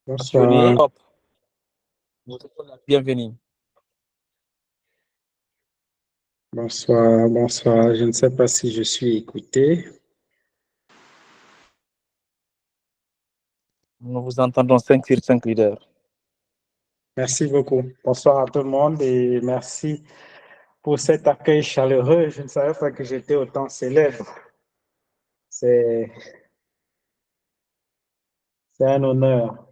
Bonsoir, Bienvenue. bonsoir. Je ne sais pas si je suis écouté. Nous vous entendons 5 sur 5 leaders. Merci beaucoup. Bonsoir à tout le monde et merci pour cet accueil chaleureux. Je ne savais pas que j'étais autant célèbre. C'est un honneur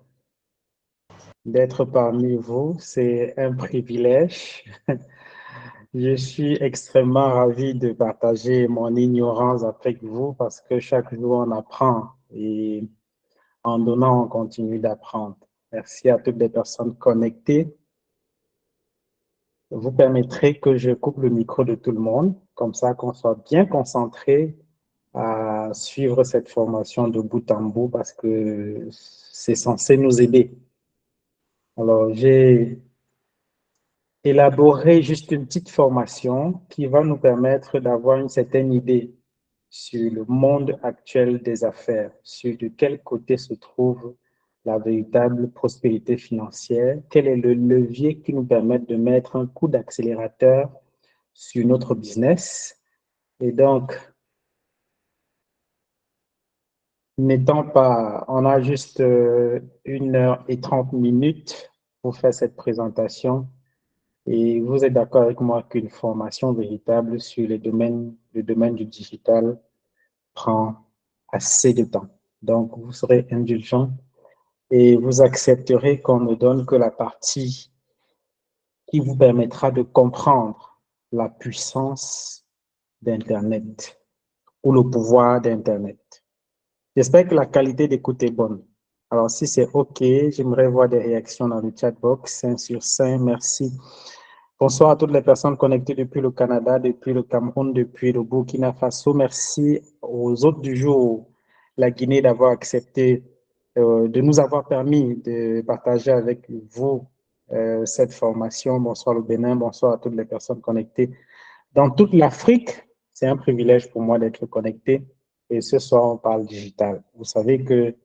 d'être parmi vous. C'est un privilège. Je suis extrêmement ravi de partager mon ignorance avec vous parce que chaque jour on apprend et en donnant, on continue d'apprendre. Merci à toutes les personnes connectées. Vous permettrez que je coupe le micro de tout le monde, comme ça qu'on soit bien concentré à suivre cette formation de bout en bout parce que c'est censé nous aider. Alors, j'ai élaboré juste une petite formation qui va nous permettre d'avoir une certaine idée sur le monde actuel des affaires, sur de quel côté se trouve la véritable prospérité financière, quel est le levier qui nous permet de mettre un coup d'accélérateur sur notre business. Et donc, n'étant pas, on a juste 1h30 pour faire cette présentation. Et vous êtes d'accord avec moi qu'une formation véritable sur le domaine du digital prend assez de temps. Donc, vous serez indulgent et vous accepterez qu'on ne donne que la partie qui vous permettra de comprendre la puissance d'Internet ou le pouvoir d'Internet. J'espère que la qualité d'écoute est bonne. Alors, si c'est OK, j'aimerais voir des réactions dans le chat box. 5 sur 5, merci. Bonsoir à toutes les personnes connectées depuis le Canada, depuis le Cameroun, depuis le Burkina Faso. Merci aux autres du jour, la Guinée, d'avoir accepté, de nous avoir permis de partager avec vous cette formation. Bonsoir le Bénin, bonsoir à toutes les personnes connectées dans toute l'Afrique. C'est un privilège pour moi d'être connecté. Et ce soir, on parle digital. Vous savez que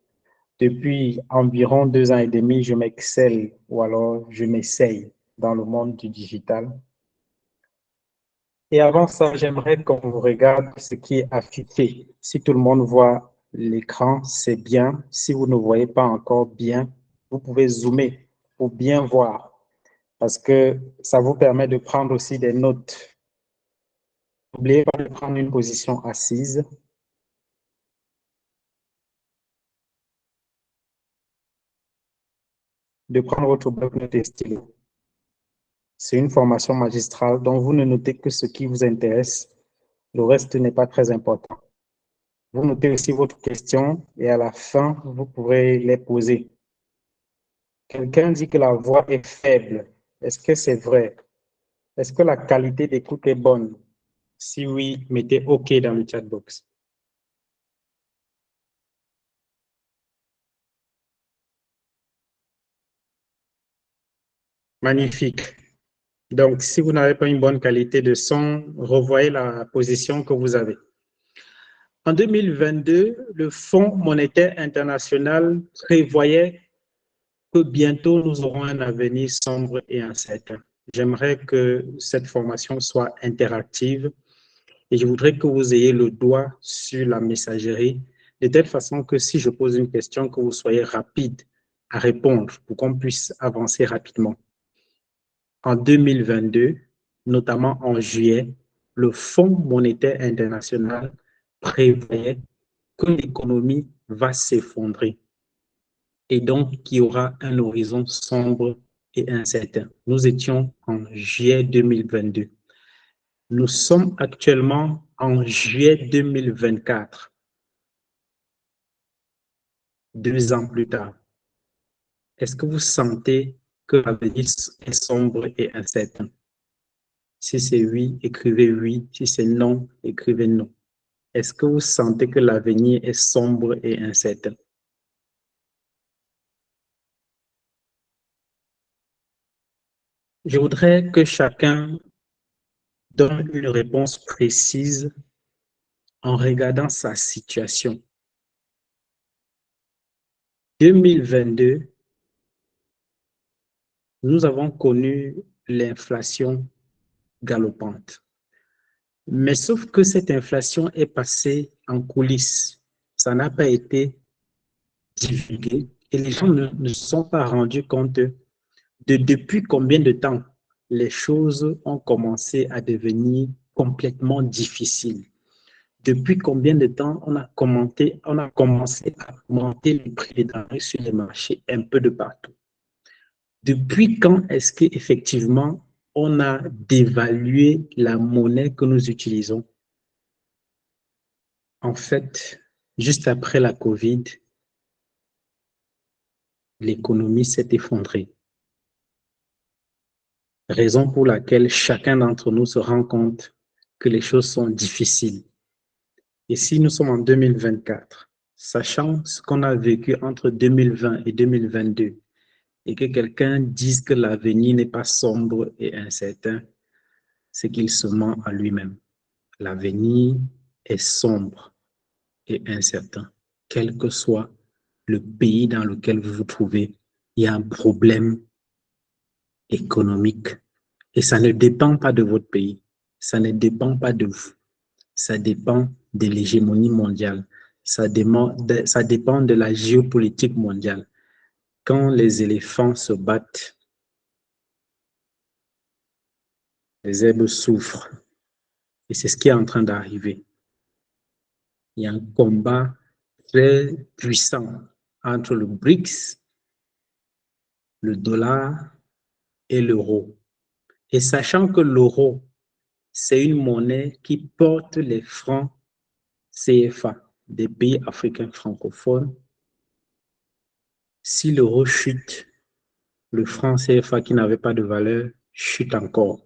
depuis environ 2 ans et demi, je m'excelle ou alors je m'essaye dans le monde du digital. Et avant ça, j'aimerais qu'on vous regarde ce qui est affiché. Si tout le monde voit l'écran, c'est bien. Si vous ne voyez pas encore bien, vous pouvez zoomer pour bien voir parce que ça vous permet de prendre aussi des notes. N'oubliez pas de prendre une position assise. De prendre votre bloc-notes et stylo. C'est une formation magistrale dont vous ne notez que ce qui vous intéresse. Le reste n'est pas très important. Vous notez aussi votre question et à la fin, vous pourrez les poser. Quelqu'un dit que la voix est faible. Est-ce que c'est vrai? Est-ce que la qualité d'écoute est bonne? Si oui, mettez OK dans le chat box. Magnifique. Donc, si vous n'avez pas une bonne qualité de son, revoyez la position que vous avez. En 2022, le Fonds monétaire international prévoyait que bientôt nous aurons un avenir sombre et incertain. J'aimerais que cette formation soit interactive et je voudrais que vous ayez le doigt sur la messagerie de telle façon que si je pose une question, que vous soyez rapide à répondre pour qu'on puisse avancer rapidement. En 2022, notamment en juillet, le Fonds monétaire international prévoyait que l'économie va s'effondrer et donc qu'il y aura un horizon sombre et incertain. Nous étions en juillet 2022. Nous sommes actuellement en juillet 2024, 2 ans plus tard. Est-ce que vous sentez que l'avenir est sombre et incertain? Si c'est oui, écrivez oui. Si c'est non, écrivez non. Est-ce que vous sentez que l'avenir est sombre et incertain? Je voudrais que chacun donne une réponse précise en regardant sa situation. 2022 nous avons connu l'inflation galopante. Mais sauf que cette inflation est passée en coulisses. Ça n'a pas été divulgué et les gens ne se sont pas rendus compte de depuis combien de temps les choses ont commencé à devenir complètement difficiles. Depuis combien de temps on a commencé à augmenter le prix des denrées sur les marchés un peu de partout. Depuis quand est-ce qu'effectivement on a dévalué la monnaie que nous utilisons? En fait, juste après la COVID, l'économie s'est effondrée. Raison pour laquelle chacun d'entre nous se rend compte que les choses sont difficiles. Et si nous sommes en 2024, sachant ce qu'on a vécu entre 2020 et 2022, et que quelqu'un dise que l'avenir n'est pas sombre et incertain, c'est qu'il se ment à lui-même. L'avenir est sombre et incertain. Quel que soit le pays dans lequel vous vous trouvez, il y a un problème économique. Et ça ne dépend pas de votre pays. Ça ne dépend pas de vous. Ça dépend de l'hégémonie mondiale. Ça dépend de la géopolitique mondiale. Quand les éléphants se battent, les zèbres souffrent. Et c'est ce qui est en train d'arriver. Il y a un combat très puissant entre le BRICS, le dollar et l'euro. Et sachant que l'euro, c'est une monnaie qui porte les francs CFA des pays africains francophones, si l'euro chute, le franc CFA qui n'avait pas de valeur chute encore.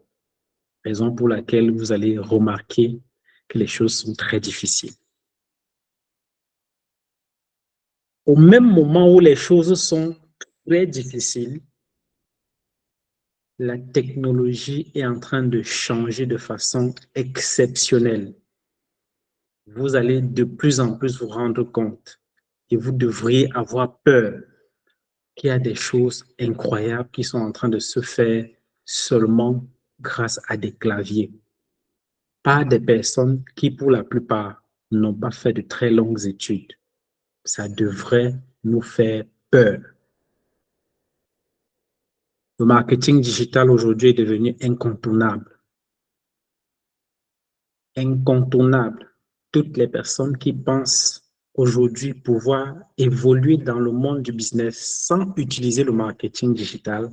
Raison pour laquelle vous allez remarquer que les choses sont très difficiles. Au même moment où les choses sont très difficiles, la technologie est en train de changer de façon exceptionnelle. Vous allez de plus en plus vous rendre compte et vous devriez avoir peur qu'il y a des choses incroyables qui sont en train de se faire seulement grâce à des claviers. Pas des personnes qui, pour la plupart, n'ont pas fait de très longues études. Ça devrait nous faire peur. Le marketing digital aujourd'hui est devenu incontournable. Incontournable. Toutes les personnes qui pensent aujourd'hui pouvoir évoluer dans le monde du business sans utiliser le marketing digital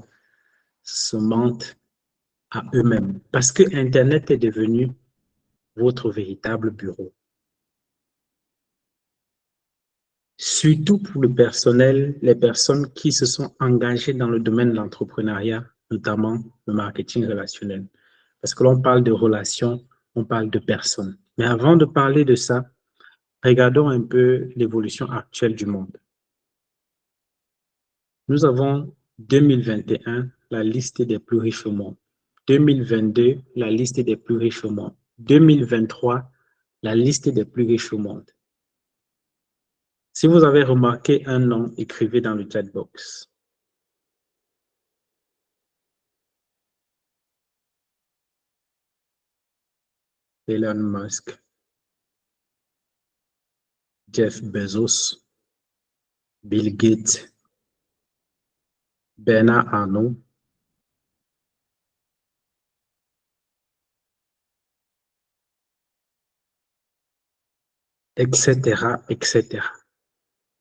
se mentent à eux-mêmes parce que Internet est devenu votre véritable bureau. Surtout pour le personnel, les personnes qui se sont engagées dans le domaine de l'entrepreneuriat, notamment le marketing relationnel. Parce que l'on parle de relations, on parle de personnes. Mais avant de parler de ça, regardons un peu l'évolution actuelle du monde. Nous avons 2021, la liste des plus riches au monde. 2022, la liste des plus riches au monde. 2023, la liste des plus riches au monde. Si vous avez remarqué un nom, écrivez dans le chat box. Elon Musk, Jeff Bezos, Bill Gates, Bernard Arnault, etc., etc.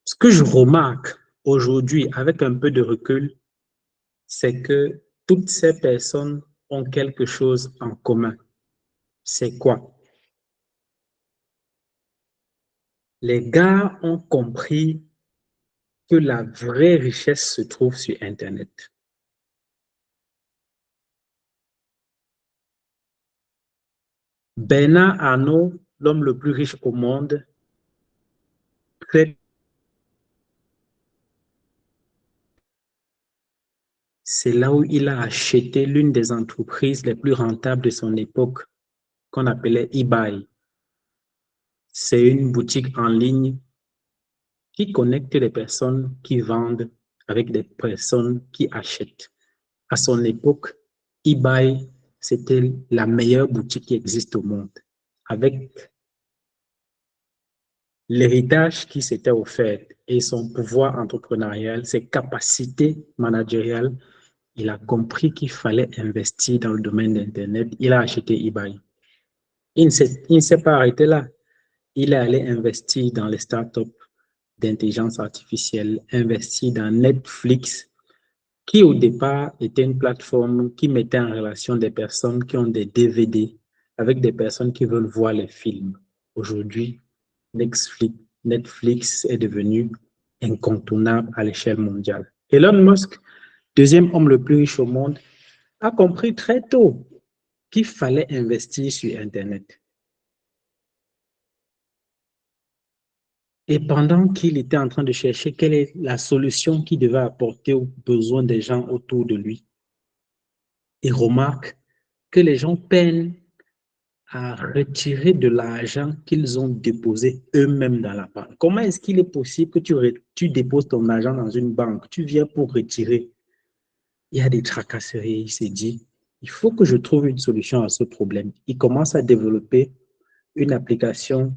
Ce que je remarque aujourd'hui avec un peu de recul, c'est que toutes ces personnes ont quelque chose en commun. C'est quoi? Les gars ont compris que la vraie richesse se trouve sur Internet. Bernard Arnault, l'homme le plus riche au monde, c'est là où il a acheté l'une des entreprises les plus rentables de son époque, qu'on appelait eBay. C'est une boutique en ligne qui connecte les personnes qui vendent avec des personnes qui achètent. À son époque, eBay, c'était la meilleure boutique qui existe au monde. Avec l'héritage qui s'était offert et son pouvoir entrepreneurial, ses capacités managériales, il a compris qu'il fallait investir dans le domaine d'Internet. Il a acheté eBay. Il ne s'est pas arrêté là. Il est allé investir dans les startups d'intelligence artificielle, investir dans Netflix, qui au départ était une plateforme qui mettait en relation des personnes qui ont des DVD avec des personnes qui veulent voir les films. Aujourd'hui, Netflix est devenu incontournable à l'échelle mondiale. Elon Musk, deuxième homme le plus riche au monde, a compris très tôt qu'il fallait investir sur Internet. Et pendant qu'il était en train de chercher quelle est la solution qu'il devait apporter aux besoins des gens autour de lui, il remarque que les gens peinent à retirer de l'argent qu'ils ont déposé eux-mêmes dans la banque. Comment est-ce qu'il est possible que tu déposes ton argent dans une banque, tu viens pour retirer? Il y a des tracasseries. Il s'est dit, il faut que je trouve une solution à ce problème. Il commence à développer une application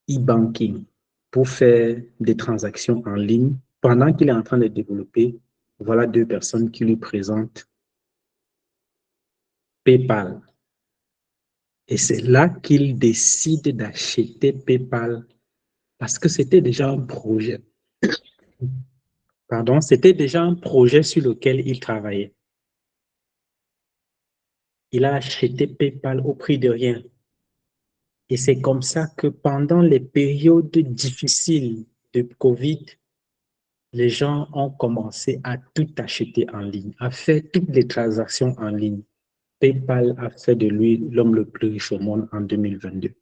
e-banking pour faire des transactions en ligne. Pendant qu'il est en train de développer, voilà deux personnes qui lui présentent PayPal. Et c'est là qu'il décide d'acheter PayPal parce que c'était déjà un projet. Pardon, c'était déjà un projet sur lequel il travaillait. Il a acheté PayPal au prix de rien. Et c'est comme ça que pendant les périodes difficiles de Covid, les gens ont commencé à tout acheter en ligne, à faire toutes les transactions en ligne. PayPal a fait de lui l'homme le plus riche au monde en 2022.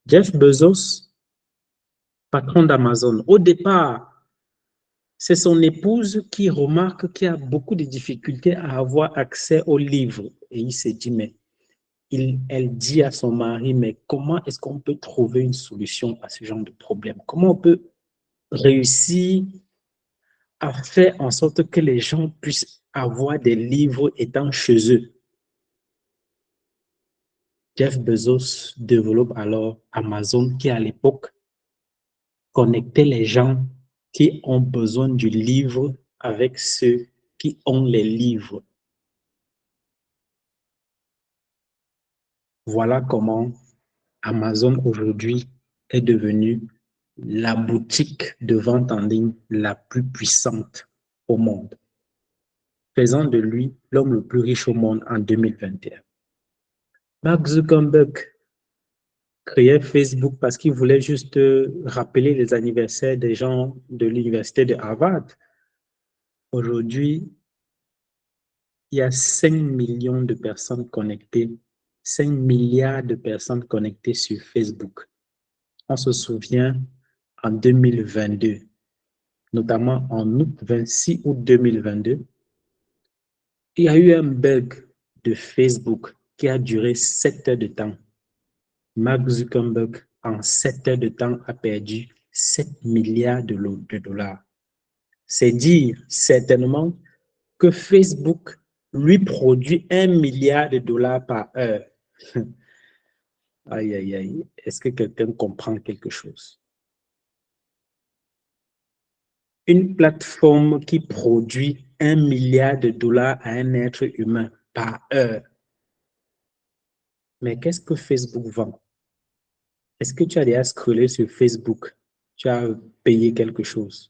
Jeff Bezos, patron d'Amazon, au départ, c'est son épouse qui remarque qu'il y a beaucoup de difficultés à avoir accès aux livres. Et il s'est dit, mais elle dit à son mari, mais comment est-ce qu'on peut trouver une solution à ce genre de problème? Comment on peut réussir à faire en sorte que les gens puissent avoir des livres étant chez eux? Jeff Bezos développe alors Amazon qui, à l'époque, connectait les gens qui ont besoin du livre avec ceux qui ont les livres. Voilà comment Amazon aujourd'hui est devenue la boutique de vente en ligne la plus puissante au monde, faisant de lui l'homme le plus riche au monde en 2021. Mark Zuckerberg créait Facebook parce qu'il voulait juste rappeler les anniversaires des gens de l'université de Harvard. Aujourd'hui, il y a 5 millions de personnes connectées, 5 milliards de personnes connectées sur Facebook. On se souvient en 2022, notamment en 26 août 2022, il y a eu un bug de Facebook qui a duré 7 heures de temps. Mark Zuckerberg, en 7 heures de temps, a perdu 7 milliards de dollars. C'est dire certainement que Facebook lui produit 1 milliard de dollars par heure. Aïe, aïe, aïe. Est-ce que quelqu'un comprend quelque chose? Une plateforme qui produit 1 milliard de dollars à un être humain par heure. Mais qu'est-ce que Facebook vend? Est-ce que tu as déjà scrollé sur Facebook? Tu as payé quelque chose?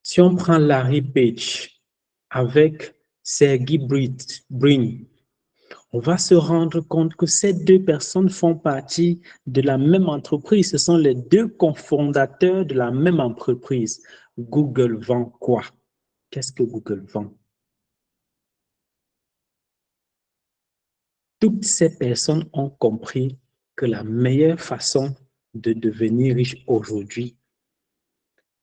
Si on prend Larry Page avec Sergey Brin, on va se rendre compte que ces deux personnes font partie de la même entreprise. Ce sont les deux cofondateurs de la même entreprise. Google vend quoi? Qu'est-ce que Google vend? Toutes ces personnes ont compris que la meilleure façon de devenir riche aujourd'hui,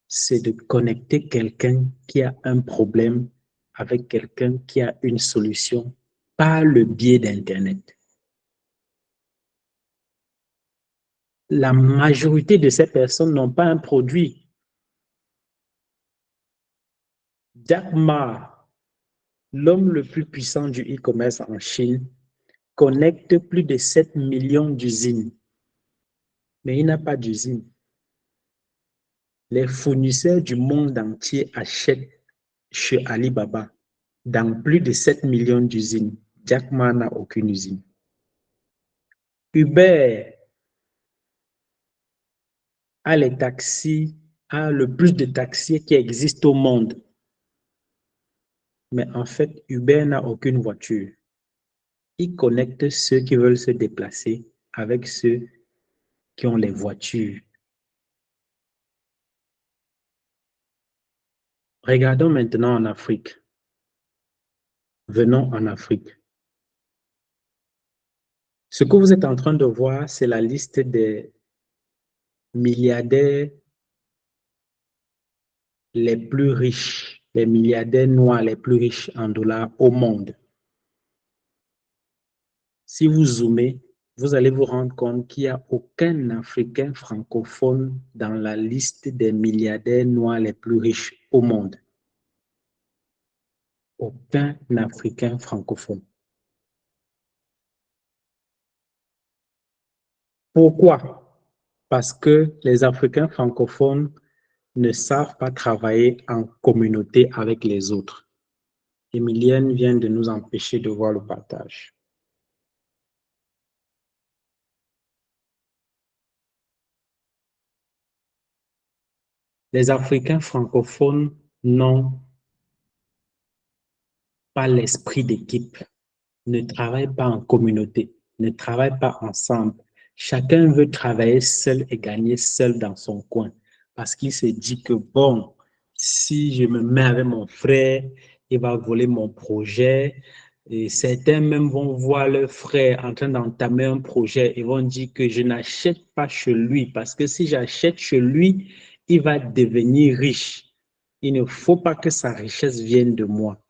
c'est de connecter quelqu'un qui a un problème avec quelqu'un qui a une solution par le biais d'Internet. La majorité de ces personnes n'ont pas un produit. Jack Ma, l'homme le plus puissant du e-commerce en Chine, connecte plus de 7 millions d'usines. Mais il n'a pas d'usine. Les fournisseurs du monde entier achètent chez Alibaba dans plus de 7 millions d'usines. Jack Ma n'a aucune usine. Uber a les taxis, a le plus de taxis qui existent au monde. Mais en fait, Uber n'a aucune voiture. Il connecte ceux qui veulent se déplacer avec ceux qui ont les voitures. Regardons maintenant en Afrique. Venons en Afrique. Ce que vous êtes en train de voir, c'est la liste des milliardaires les plus riches, les milliardaires noirs les plus riches en dollars au monde. Si vous zoomez, vous allez vous rendre compte qu'il n'y a aucun Africain francophone dans la liste des milliardaires noirs les plus riches au monde. Aucun Africain francophone. Pourquoi? Parce que les Africains francophones ne savent pas travailler en communauté avec les autres. Emilienne vient de nous empêcher de voir le partage. Les Africains francophones n'ont pas l'esprit d'équipe, ne travaillent pas en communauté, ne travaillent pas ensemble. Chacun veut travailler seul et gagner seul dans son coin parce qu'il se dit que bon, si je me mets avec mon frère, il va voler mon projet. Et certains même vont voir leur frère en train d'entamer un projet et vont dire que je n'achète pas chez lui parce que si j'achète chez lui, il va devenir riche. Il ne faut pas que sa richesse vienne de moi.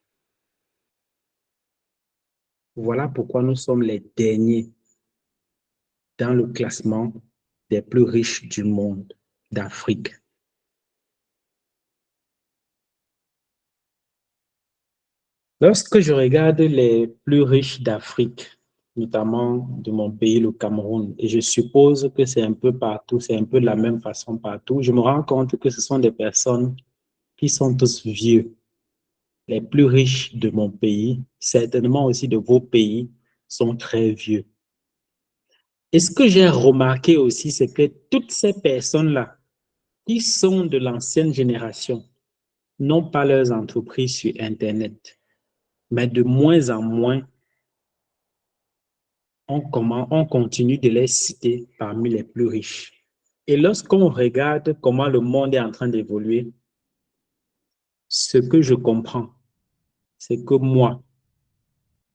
Voilà pourquoi nous sommes les derniers dans le classement des plus riches du monde, d'Afrique. Lorsque je regarde les plus riches d'Afrique, notamment de mon pays, le Cameroun, et je suppose que c'est un peu partout, c'est un peu de la même façon partout, je me rends compte que ce sont des personnes qui sont tous vieux. Les plus riches de mon pays, certainement aussi de vos pays, sont très vieux. Et ce que j'ai remarqué aussi, c'est que toutes ces personnes-là, qui sont de l'ancienne génération, n'ont pas leurs entreprises sur Internet. Mais de moins en moins, on continue de les citer parmi les plus riches. Et lorsqu'on regarde comment le monde est en train d'évoluer, ce que je comprends, c'est que moi,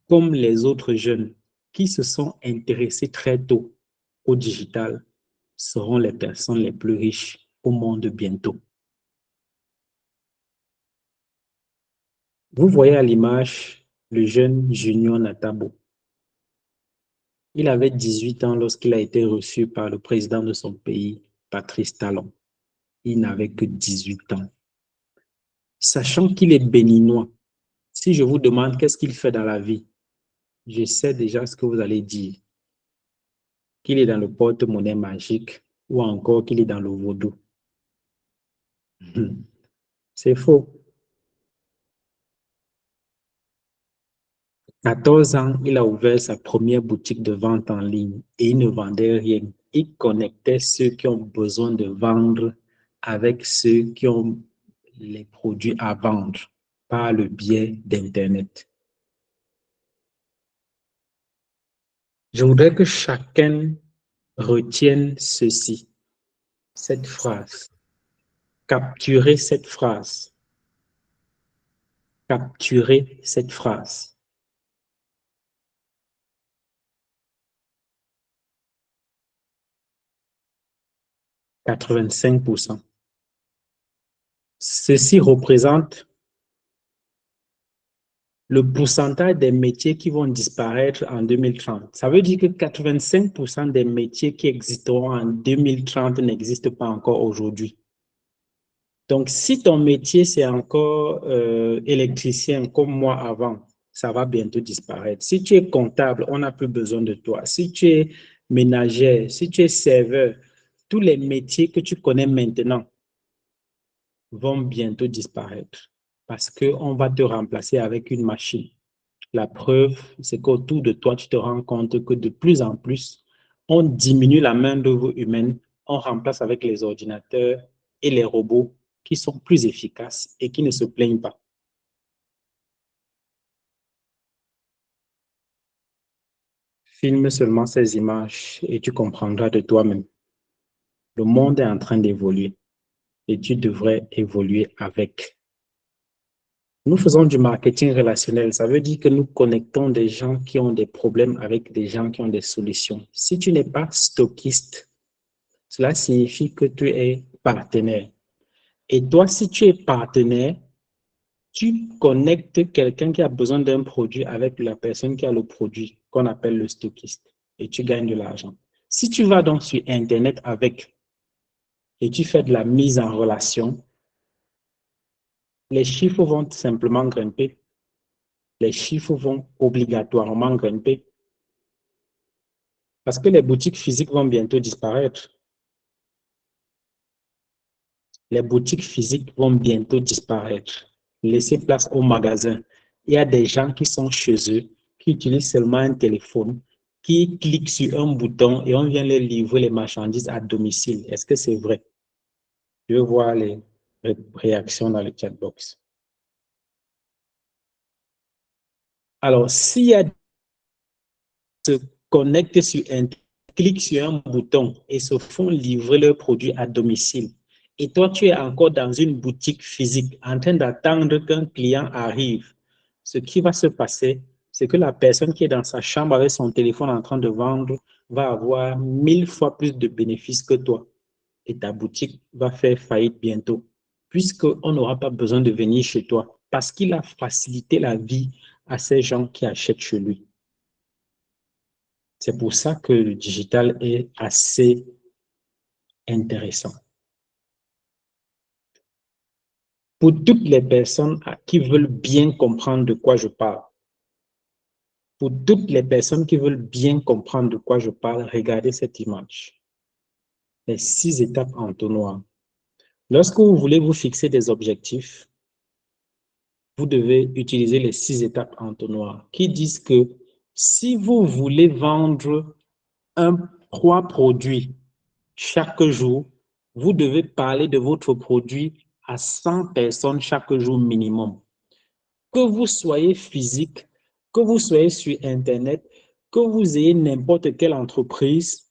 comme les autres jeunes qui se sont intéressés très tôt au digital, seront les personnes les plus riches au monde bientôt. Vous voyez à l'image le jeune Junior Natabo. Il avait 18 ans lorsqu'il a été reçu par le président de son pays, Patrice Talon. Il n'avait que 18 ans. Sachant qu'il est béninois, si je vous demande qu'est-ce qu'il fait dans la vie, je sais déjà ce que vous allez dire. Qu'il est dans le porte-monnaie magique ou encore qu'il est dans le vaudou. C'est faux. 14 ans, il a ouvert sa première boutique de vente en ligne et il ne vendait rien. Il connectait ceux qui ont besoin de vendre avec ceux qui ont les produits à vendre par le biais d'Internet. Je voudrais que chacun retienne ceci, cette phrase. Capturez cette phrase. Capturez cette phrase. « 85%. Ceci représente le pourcentage des métiers qui vont disparaître en 2030. Ça veut dire que 85% des métiers qui existeront en 2030 n'existent pas encore aujourd'hui. Donc, si ton métier, c'est encore électricien comme moi avant, ça va bientôt disparaître. Si tu es comptable, on n'a plus besoin de toi. Si tu es ménagère, si tu es serveur, tous les métiers que tu connais maintenant vont bientôt disparaître parce qu'on va te remplacer avec une machine. La preuve, c'est qu'autour de toi, tu te rends compte que de plus en plus, on diminue la main-d'œuvre humaine, on remplace avec les ordinateurs et les robots qui sont plus efficaces et qui ne se plaignent pas. Filme seulement ces images et tu comprendras de toi-même. Le monde est en train d'évoluer et tu devrais évoluer avec. Nous faisons du marketing relationnel. Ça veut dire que nous connectons des gens qui ont des problèmes avec des gens qui ont des solutions. Si tu n'es pas stockiste, cela signifie que tu es partenaire. Et toi, si tu es partenaire, tu connectes quelqu'un qui a besoin d'un produit avec la personne qui a le produit qu'on appelle le stockiste et tu gagnes de l'argent. Si tu vas donc sur Internet avec et tu fais de la mise en relation, les chiffres vont simplement grimper. Les chiffres vont obligatoirement grimper parce que les boutiques physiques vont bientôt disparaître. Les boutiques physiques vont bientôt disparaître. Laissez place aux magasins. Il y a des gens qui sont chez eux, qui utilisent seulement un téléphone, qui cliquent sur un bouton et on vient leur livrer les marchandises à domicile. Est-ce que c'est vrai? Je veux voir les réactions dans le chat box. Alors, s'il y a se connectent sur un cliquent sur un bouton et se font livrer leurs produits à domicile. Et toi, tu es encore dans une boutique physique en train d'attendre qu'un client arrive. Ce qui va se passer, c'est que la personne qui est dans sa chambre avec son téléphone en train de vendre va avoir 1000 fois plus de bénéfices que toi. Et ta boutique va faire faillite bientôt, puisqu'on n'aura pas besoin de venir chez toi, parce qu'il a facilité la vie à ces gens qui achètent chez lui. C'est pour ça que le digital est assez intéressant. Pour toutes les personnes qui veulent bien comprendre de quoi je parle, pour toutes les personnes qui veulent bien comprendre de quoi je parle, regardez cette image. Les 6 étapes en entonnoir. Lorsque vous voulez vous fixer des objectifs, vous devez utiliser les 6 étapes en entonnoir qui disent que si vous voulez vendre 3 produits chaque jour, vous devez parler de votre produit à 100 personnes chaque jour minimum. Que vous soyez physique, que vous soyez sur Internet, que vous ayez n'importe quelle entreprise,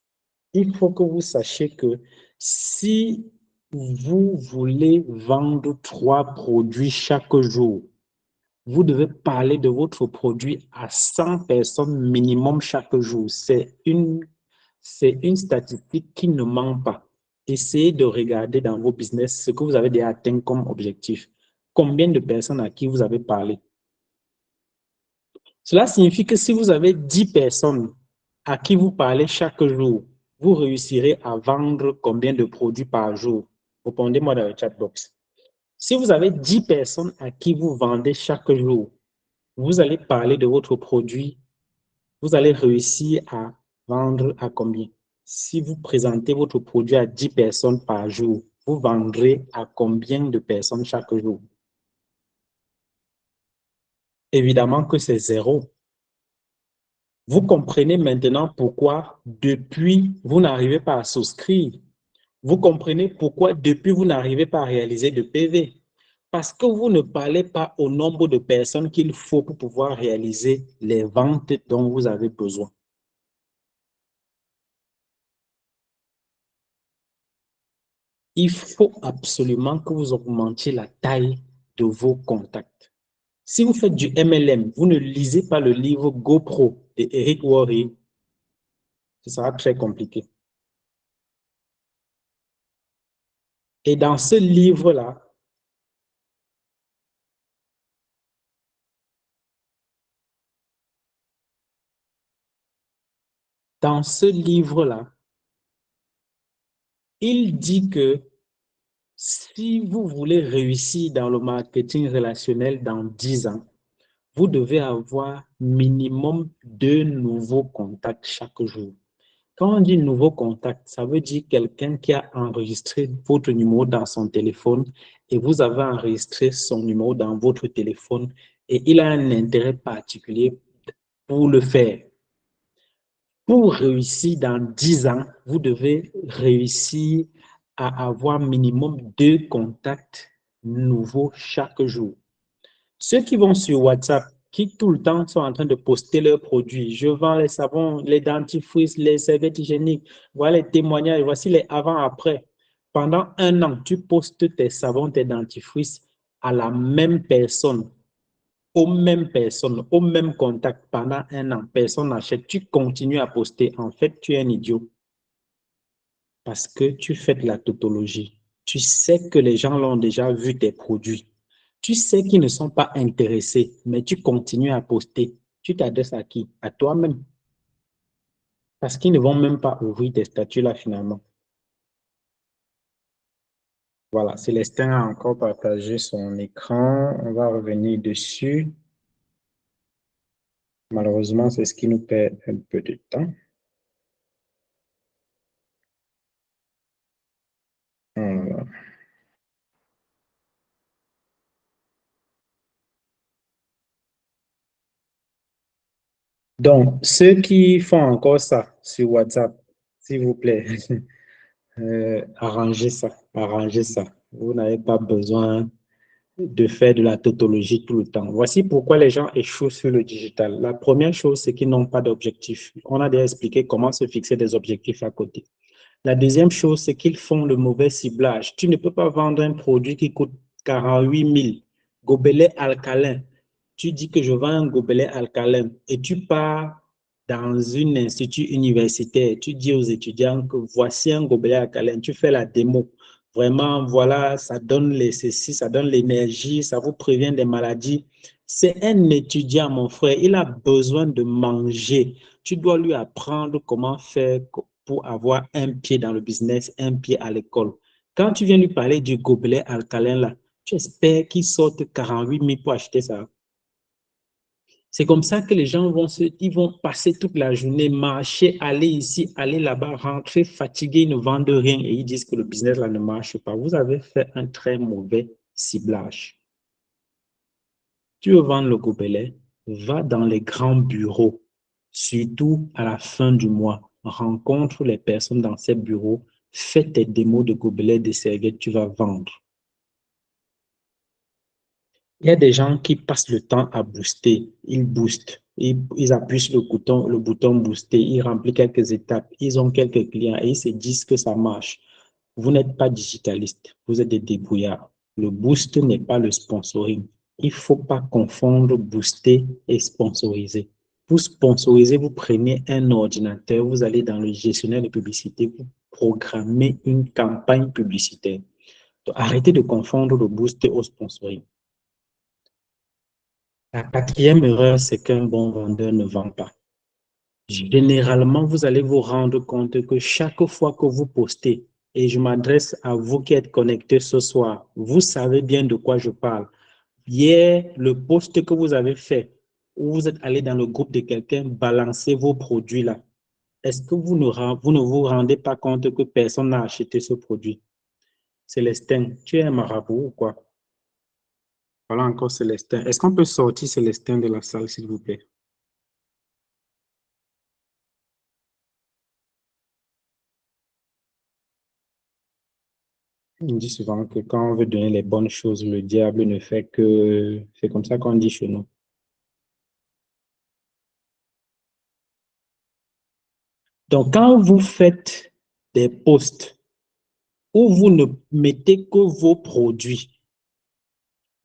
il faut que vous sachiez que si vous voulez vendre 3 produits chaque jour, vous devez parler de votre produit à 100 personnes minimum chaque jour. C'est une statistique qui ne ment pas. Essayez de regarder dans vos business ce que vous avez déjà atteint comme objectif. Combien de personnes à qui vous avez parlé? Cela signifie que si vous avez 10 personnes à qui vous parlez chaque jour, vous réussirez à vendre combien de produits par jour? Répondez-moi dans le chat box. Si vous avez 10 personnes à qui vous vendez chaque jour, vous allez parler de votre produit, vous allez réussir à vendre à combien? Si vous présentez votre produit à 10 personnes par jour, vous vendrez à combien de personnes chaque jour? Évidemment que c'est zéro. Vous comprenez maintenant pourquoi depuis, vous n'arrivez pas à souscrire. Vous comprenez pourquoi depuis, vous n'arrivez pas à réaliser de PV. Parce que vous ne parlez pas au nombre de personnes qu'il faut pour pouvoir réaliser les ventes dont vous avez besoin. Il faut absolument que vous augmentiez la taille de vos contacts. Si vous faites du MLM, vous ne lisez pas le livre GoPro de Eric Worre, ce sera très compliqué. Et dans ce livre-là, il dit que Si vous voulez réussir dans le marketing relationnel dans 10 ans, vous devez avoir minimum 2 nouveaux contacts chaque jour. Quand on dit nouveau contact, ça veut dire quelqu'un qui a enregistré votre numéro dans son téléphone et vous avez enregistré son numéro dans votre téléphone et il a un intérêt particulier pour le faire. Pour réussir dans 10 ans, vous devez réussir à avoir minimum 2 contacts nouveaux chaque jour. Ceux qui vont sur WhatsApp, qui tout le temps sont en train de poster leurs produits, je vends les savons, les dentifrices, les serviettes hygiéniques, voilà les témoignages, voici les avant-après. Pendant un an, tu postes tes savons, tes dentifrices à la même personne, aux mêmes personnes, au même contact pendant un an. Personne n'achète. Tu continues à poster. En fait, tu es un idiot parce que tu fais de la tautologie. Tu sais que les gens l'ont déjà vu tes produits. Tu sais qu'ils ne sont pas intéressés, mais tu continues à poster. Tu t'adresses à qui? À toi-même. Parce qu'ils ne vont même pas ouvrir tes statuts là finalement. Voilà, Célestin a encore partagé son écran. On va revenir dessus. Malheureusement, c'est ce qui nous perd un peu de temps. Voilà. Donc, ceux qui font encore ça sur WhatsApp, s'il vous plaît, arrangez ça, arrangez ça. Vous n'avez pas besoin de faire de la tautologie tout le temps. Voici pourquoi les gens échouent sur le digital. La première chose, c'est qu'ils n'ont pas d'objectif. On a déjà expliqué comment se fixer des objectifs à côté. La deuxième chose, c'est qu'ils font le mauvais ciblage. Tu ne peux pas vendre un produit qui coûte 48 000, gobelet alcalin. Tu dis que je vends un gobelet alcalin et tu pars dans un institut universitaire. Tu dis aux étudiants que voici un gobelet alcalin. Tu fais la démo. Vraiment, voilà, ça donne les ceci, ça donne l'énergie, ça vous prévient des maladies. C'est un étudiant, mon frère. Il a besoin de manger. Tu dois lui apprendre comment faire pour avoir un pied dans le business, un pied à l'école. Quand tu viens lui parler du gobelet alcalin, là, tu espères qu'il sorte 48 000 pour acheter ça. C'est comme ça que les gens ils vont passer toute la journée, marcher, aller ici, aller là-bas, rentrer fatigués, ils ne vendent rien et ils disent que le business là ne marche pas. Vous avez fait un très mauvais ciblage. Tu veux vendre le gobelet, va dans les grands bureaux, surtout à la fin du mois. Rencontre les personnes dans ces bureaux, fais tes démos de gobelets, de serviettes, tu vas vendre. Il y a des gens qui passent le temps à booster. Ils boostent. Ils appuient sur le bouton booster. Ils remplissent quelques étapes. Ils ont quelques clients et ils se disent que ça marche. Vous n'êtes pas digitaliste. Vous êtes des débrouillards. Le boost n'est pas le sponsoring. Il ne faut pas confondre booster et sponsoriser. Pour sponsoriser, vous prenez un ordinateur, vous allez dans le gestionnaire de publicité, vous programmez une campagne publicitaire. Donc, arrêtez de confondre le boost au sponsoring. La quatrième erreur, c'est qu'un bon vendeur ne vend pas. Généralement, vous allez vous rendre compte que chaque fois que vous postez, et je m'adresse à vous qui êtes connectés ce soir, vous savez bien de quoi je parle. Hier, le post que vous avez fait, où vous êtes allé dans le groupe de quelqu'un, balancer vos produits là. Est-ce que vous ne vous rendez pas compte que personne n'a acheté ce produit? Célestin, tu es un marabout ou quoi? Voilà encore Célestin. Est-ce qu'on peut sortir Célestin de la salle, s'il vous plaît? On dit souvent que quand on veut donner les bonnes choses, le diable ne fait que... C'est comme ça qu'on dit chez nous. Donc, quand vous faites des posts où vous ne mettez que vos produits,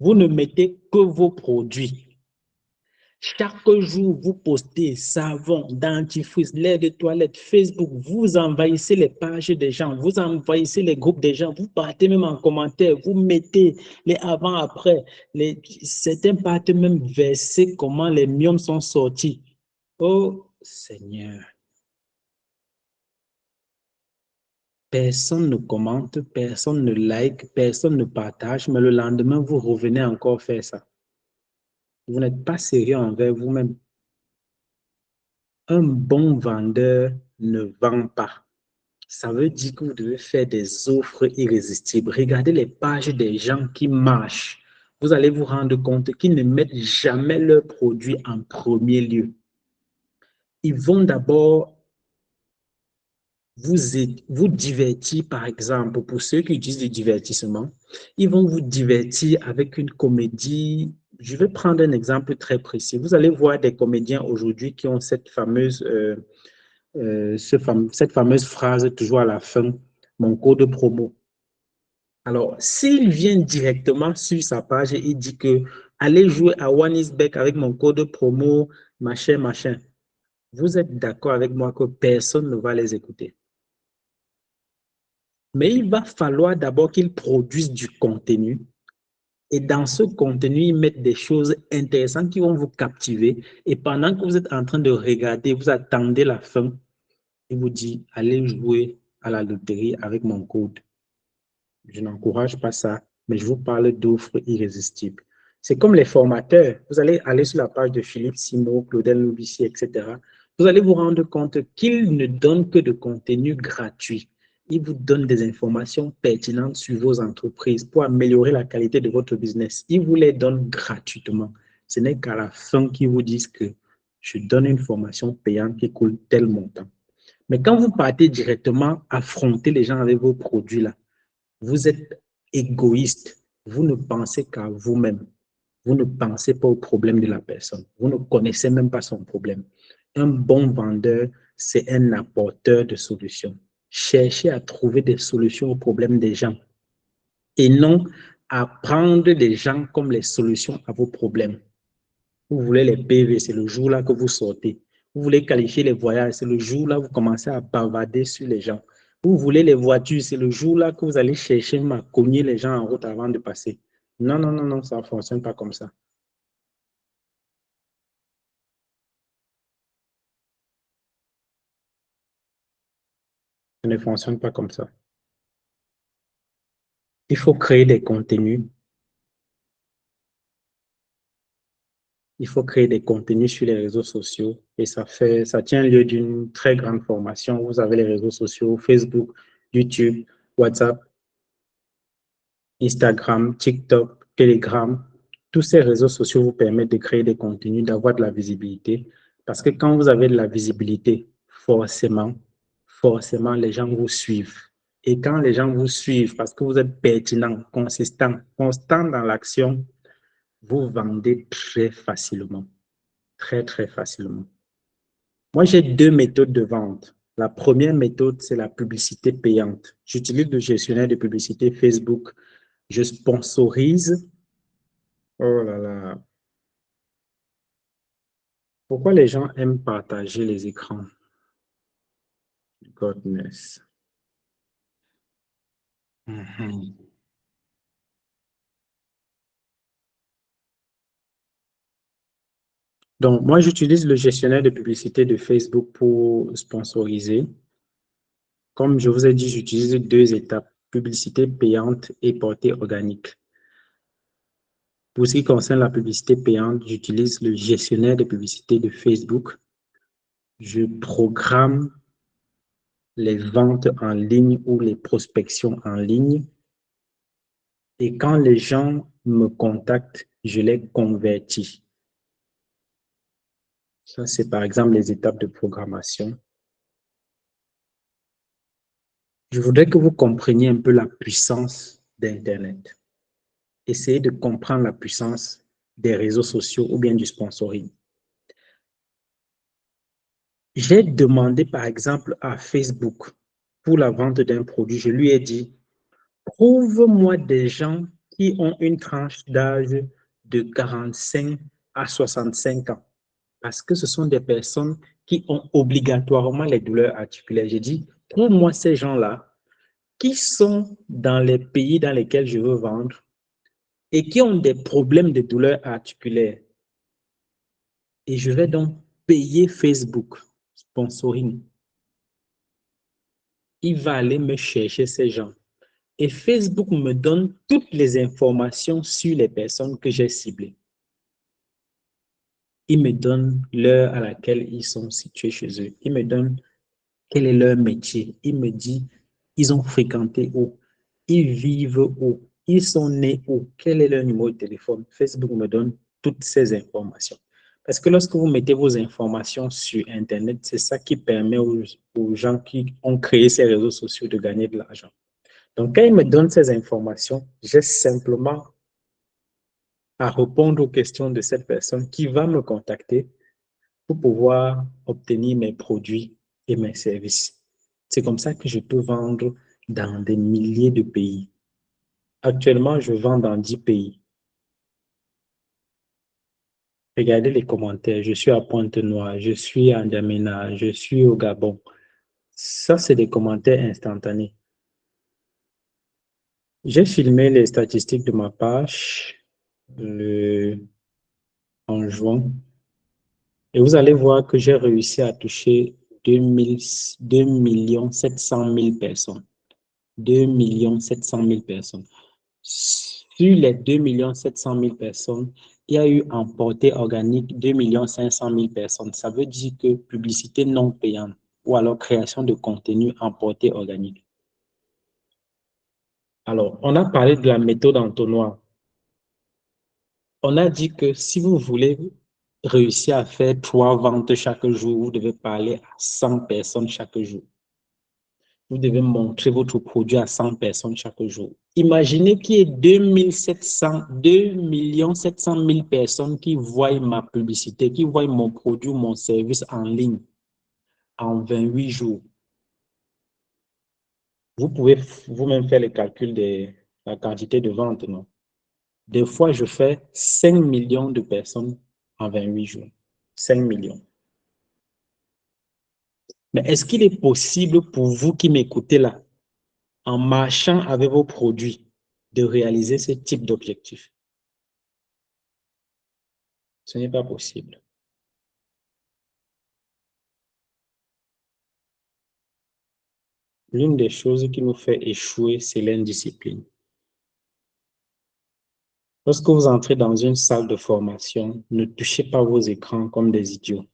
vous ne mettez que vos produits. Chaque jour, vous postez savon, dentifrice, lait de toilette, Facebook, vous envahissez les pages des gens, vous envahissez les groupes des gens, vous partez même en commentaire, vous mettez les avant-après, certains partent même verser comment les myomes sont sortis. Oh Seigneur. personne ne commente, personne ne like, personne ne partage, mais le lendemain, vous revenez encore faire ça. Vous n'êtes pas sérieux envers vous-même. Un bon vendeur ne vend pas. Ça veut dire que vous devez faire des offres irrésistibles. Regardez les pages des gens qui marchent. Vous allez vous rendre compte qu'ils ne mettent jamais leurs produits en premier lieu. Ils vont d'abord vous divertir, par exemple, pour ceux qui utilisent du divertissement, ils vont vous divertir avec une comédie. Je vais prendre un exemple très précis. Vous allez voir des comédiens aujourd'hui qui ont cette fameuse phrase toujours à la fin, mon code promo. Alors, s'il vient directement sur sa page et il dit que allez jouer à One is Back avec mon code promo, machin, machin, vous êtes d'accord avec moi que personne ne va les écouter. Mais il va falloir d'abord qu'ils produisent du contenu et dans ce contenu, ils mettent des choses intéressantes qui vont vous captiver. Et pendant que vous êtes en train de regarder, vous attendez la fin, il vous dit, allez jouer à la loterie avec mon code. Je n'encourage pas ça, mais je vous parle d'offres irrésistibles. C'est comme les formateurs. Vous allez aller sur la page de Philippe Simo, Claudel Loubissi, etc. Vous allez vous rendre compte qu'ils ne donnent que de contenu gratuit. Ils vous donnent des informations pertinentes sur vos entreprises pour améliorer la qualité de votre business. Ils vous les donnent gratuitement. Ce n'est qu'à la fin qu'ils vous disent que je donne une formation payante qui coûte tel montant. Mais quand vous partez directement affronter les gens avec vos produits là, vous êtes égoïste. Vous ne pensez qu'à vous-même. Vous ne pensez pas au problème de la personne. Vous ne connaissez même pas son problème. Un bon vendeur, c'est un apporteur de solutions. Cherchez à trouver des solutions aux problèmes des gens et non à prendre des gens comme les solutions à vos problèmes. Vous voulez les PV, c'est le jour-là que vous sortez. Vous voulez qualifier les voyages, c'est le jour-là que vous commencez à bavarder sur les gens. Vous voulez les voitures, c'est le jour-là que vous allez chercher à cogner les gens en route avant de passer. Non, non, non, non, ça ne fonctionne pas comme ça. Ça ne fonctionne pas comme ça. Il faut créer des contenus. Il faut créer des contenus sur les réseaux sociaux et ça tient lieu d'une très grande formation. Vous avez les réseaux sociaux, Facebook, YouTube, WhatsApp, Instagram, TikTok, Telegram. Tous ces réseaux sociaux vous permettent de créer des contenus, d'avoir de la visibilité. Parce que quand vous avez de la visibilité, forcément, les gens vous suivent. Et quand les gens vous suivent, parce que vous êtes pertinent, consistant, constant dans l'action, vous vendez très facilement. Très, très facilement. Moi, j'ai deux méthodes de vente. La première méthode, c'est la publicité payante. J'utilise le gestionnaire de publicité Facebook. Je sponsorise. Oh là là. Pourquoi les gens aiment partager les écrans? Godness. Mhm. Donc, moi, j'utilise le gestionnaire de publicité de Facebook pour sponsoriser. Comme je vous ai dit, j'utilise deux étapes, publicité payante et portée organique. Pour ce qui concerne la publicité payante, j'utilise le gestionnaire de publicité de Facebook. Je programme les ventes en ligne ou les prospections en ligne. Et quand les gens me contactent, je les convertis. Ça, c'est par exemple les étapes de programmation. Je voudrais que vous compreniez un peu la puissance d'Internet. Essayez de comprendre la puissance des réseaux sociaux ou bien du sponsoring. J'ai demandé par exemple à Facebook pour la vente d'un produit, je lui ai dit, trouve-moi des gens qui ont une tranche d'âge de 45 à 65 ans. Parce que ce sont des personnes qui ont obligatoirement les douleurs articulaires. J'ai dit, trouve-moi ces gens-là qui sont dans les pays dans lesquels je veux vendre et qui ont des problèmes de douleurs articulaires. Et je vais donc payer Facebook, sponsoring. il va aller me chercher ces gens. Et Facebook me donne toutes les informations sur les personnes que j'ai ciblées. Il me donne l'heure à laquelle ils sont situés chez eux. Il me donne quel est leur métier. Il me dit, ils ont fréquenté où, ils vivent où, ils sont nés où, quel est leur numéro de téléphone. Facebook me donne toutes ces informations. Parce que lorsque vous mettez vos informations sur Internet, c'est ça qui permet aux gens qui ont créé ces réseaux sociaux de gagner de l'argent. Donc, quand il me donne ces informations, j'ai simplement à répondre aux questions de cette personne qui va me contacter pour pouvoir obtenir mes produits et mes services. C'est comme ça que je peux vendre dans des milliers de pays. Actuellement, je vends dans 10 pays. Regardez les commentaires. Je suis à Pointe-Noire, je suis à N'Djamena, je suis au Gabon. Ça, c'est des commentaires instantanés. J'ai filmé les statistiques de ma page en juin. Et vous allez voir que j'ai réussi à toucher 2 700 000 personnes. 2 700 000 personnes. Sur les 2 700 000 personnes, il y a eu en portée organique 2 500 000 personnes. Ça veut dire que publicité non payante ou alors création de contenu en portée organique. Alors, on a parlé de la méthode entonnoir. On a dit que si vous voulez réussir à faire 3 ventes chaque jour, vous devez parler à 100 personnes chaque jour. Vous devez montrer votre produit à 100 personnes chaque jour. Imaginez qu'il y ait 2 700 000 personnes qui voient ma publicité, qui voient mon produit ou mon service en ligne en 28 jours. Vous pouvez vous-même faire le calcul de la quantité de ventes, non? Des fois, je fais 5 millions de personnes en 28 jours. 5 millions. Mais est-ce qu'il est possible pour vous qui m'écoutez là, en marchant avec vos produits, de réaliser ce type d'objectif? Ce n'est pas possible. L'une des choses qui nous fait échouer, c'est l'indiscipline. Lorsque vous entrez dans une salle de formation, ne touchez pas vos écrans comme des idiots.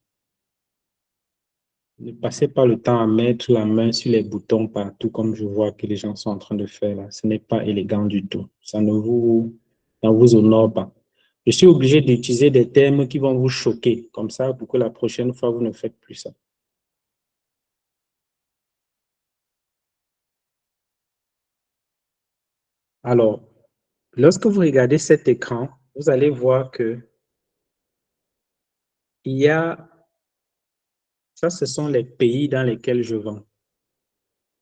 Ne passez pas le temps à mettre la main sur les boutons partout comme je vois que les gens sont en train de faire là. Ce n'est pas élégant du tout. Ça ne vous honore pas. Je suis obligé d'utiliser des termes qui vont vous choquer, comme ça, pour que la prochaine fois, vous ne faites plus ça. Alors, lorsque vous regardez cet écran, vous allez voir que il y a, ça, ce sont les pays dans lesquels je vends.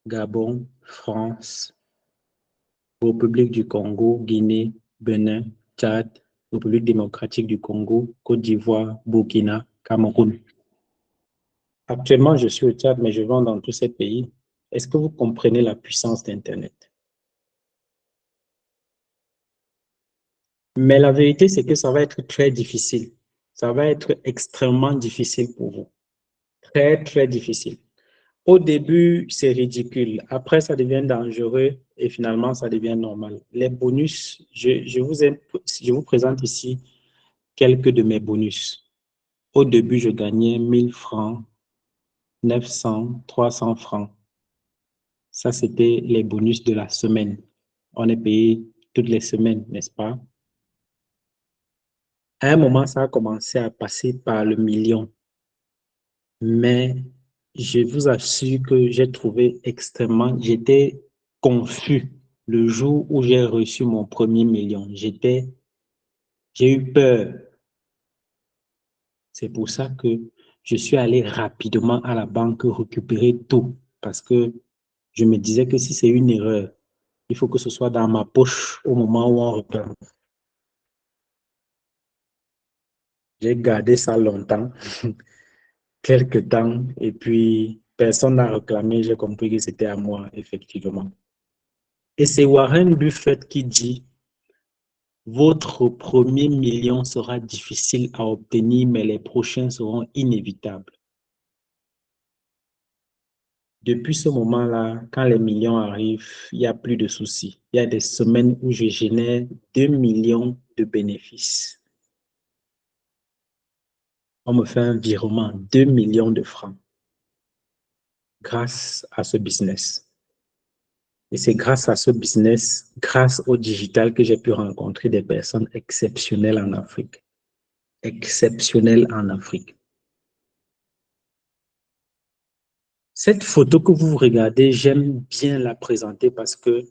Gabon, France, République du Congo, Guinée, Bénin, Tchad, République démocratique du Congo, Côte d'Ivoire, Burkina, Cameroun. Actuellement, je suis au Tchad, mais je vends dans tous ces pays. Est-ce que vous comprenez la puissance d'Internet? Mais la vérité, c'est que ça va être très difficile. Ça va être extrêmement difficile pour vous. Très, très difficile. Au début, c'est ridicule. Après, ça devient dangereux et finalement, ça devient normal. Les bonus, je vous présente ici quelques de mes bonus. Au début, je gagnais 1000 francs, 900, 300 francs. Ça, c'était les bonus de la semaine. On est payé toutes les semaines, n'est-ce pas? À un moment, ça a commencé à passer par le million. Mais je vous assure que j'étais confus le jour où j'ai reçu mon premier million. J'ai eu peur. C'est pour ça que je suis allé rapidement à la banque récupérer tout parce que je me disais que si c'est une erreur, il faut que ce soit dans ma poche au moment où on reprend. J'ai gardé ça longtemps, quelques temps, et puis personne n'a réclamé. J'ai compris que c'était à moi, effectivement. Et c'est Warren Buffett qui dit, votre premier million sera difficile à obtenir, mais les prochains seront inévitables. Depuis ce moment-là, quand les millions arrivent, il n'y a plus de soucis. Il y a des semaines où je génère 2 millions de bénéfices. On me fait un virement, 2 millions de francs grâce à ce business. Et c'est grâce à ce business, grâce au digital, que j'ai pu rencontrer des personnes exceptionnelles en Afrique. Exceptionnelles en Afrique. Cette photo que vous regardez, j'aime bien la présenter parce que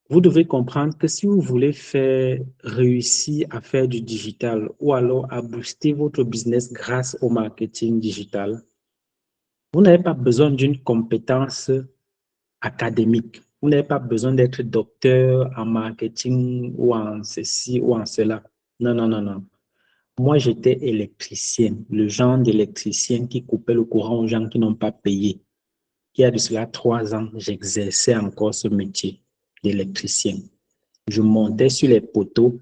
vous devez comprendre que si vous voulez faire réussir à faire du digital ou alors à booster votre business grâce au marketing digital, vous n'avez pas besoin d'une compétence académique. Vous n'avez pas besoin d'être docteur en marketing ou en ceci ou en cela. Non, non, non, non. Moi, j'étais électricien, le genre d'électricien qui coupait le courant aux gens qui n'ont pas payé. Il y a de cela 3 ans, j'exerçais encore ce métier d'électricien. Je montais sur les poteaux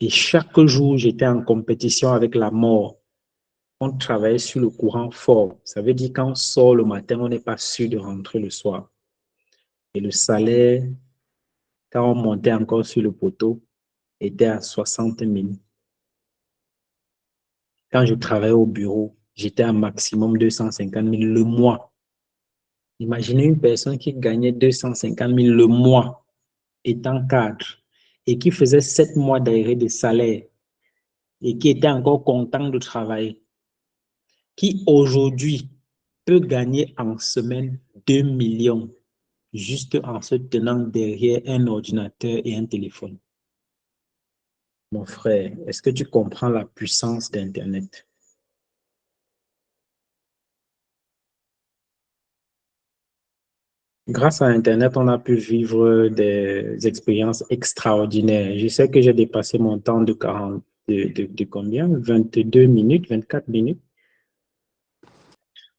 et chaque jour, j'étais en compétition avec la mort. On travaillait sur le courant fort. Ça veut dire quand on sort le matin, on n'est pas sûr de rentrer le soir. Et le salaire, quand on montait encore sur le poteau, était à 60 000. Quand je travaillais au bureau, j'étais à maximum 250 000 le mois. Imaginez une personne qui gagnait 250 000 le mois étant cadre et qui faisait 7 mois d'arrêt de salaire et qui était encore content de travailler, qui aujourd'hui peut gagner en semaine 2 millions juste en se tenant derrière un ordinateur et un téléphone. Mon frère, est-ce que tu comprends la puissance d'Internet? Grâce à Internet, on a pu vivre des expériences extraordinaires. Je sais que j'ai dépassé mon temps de 40, de combien? 22 minutes, 24 minutes.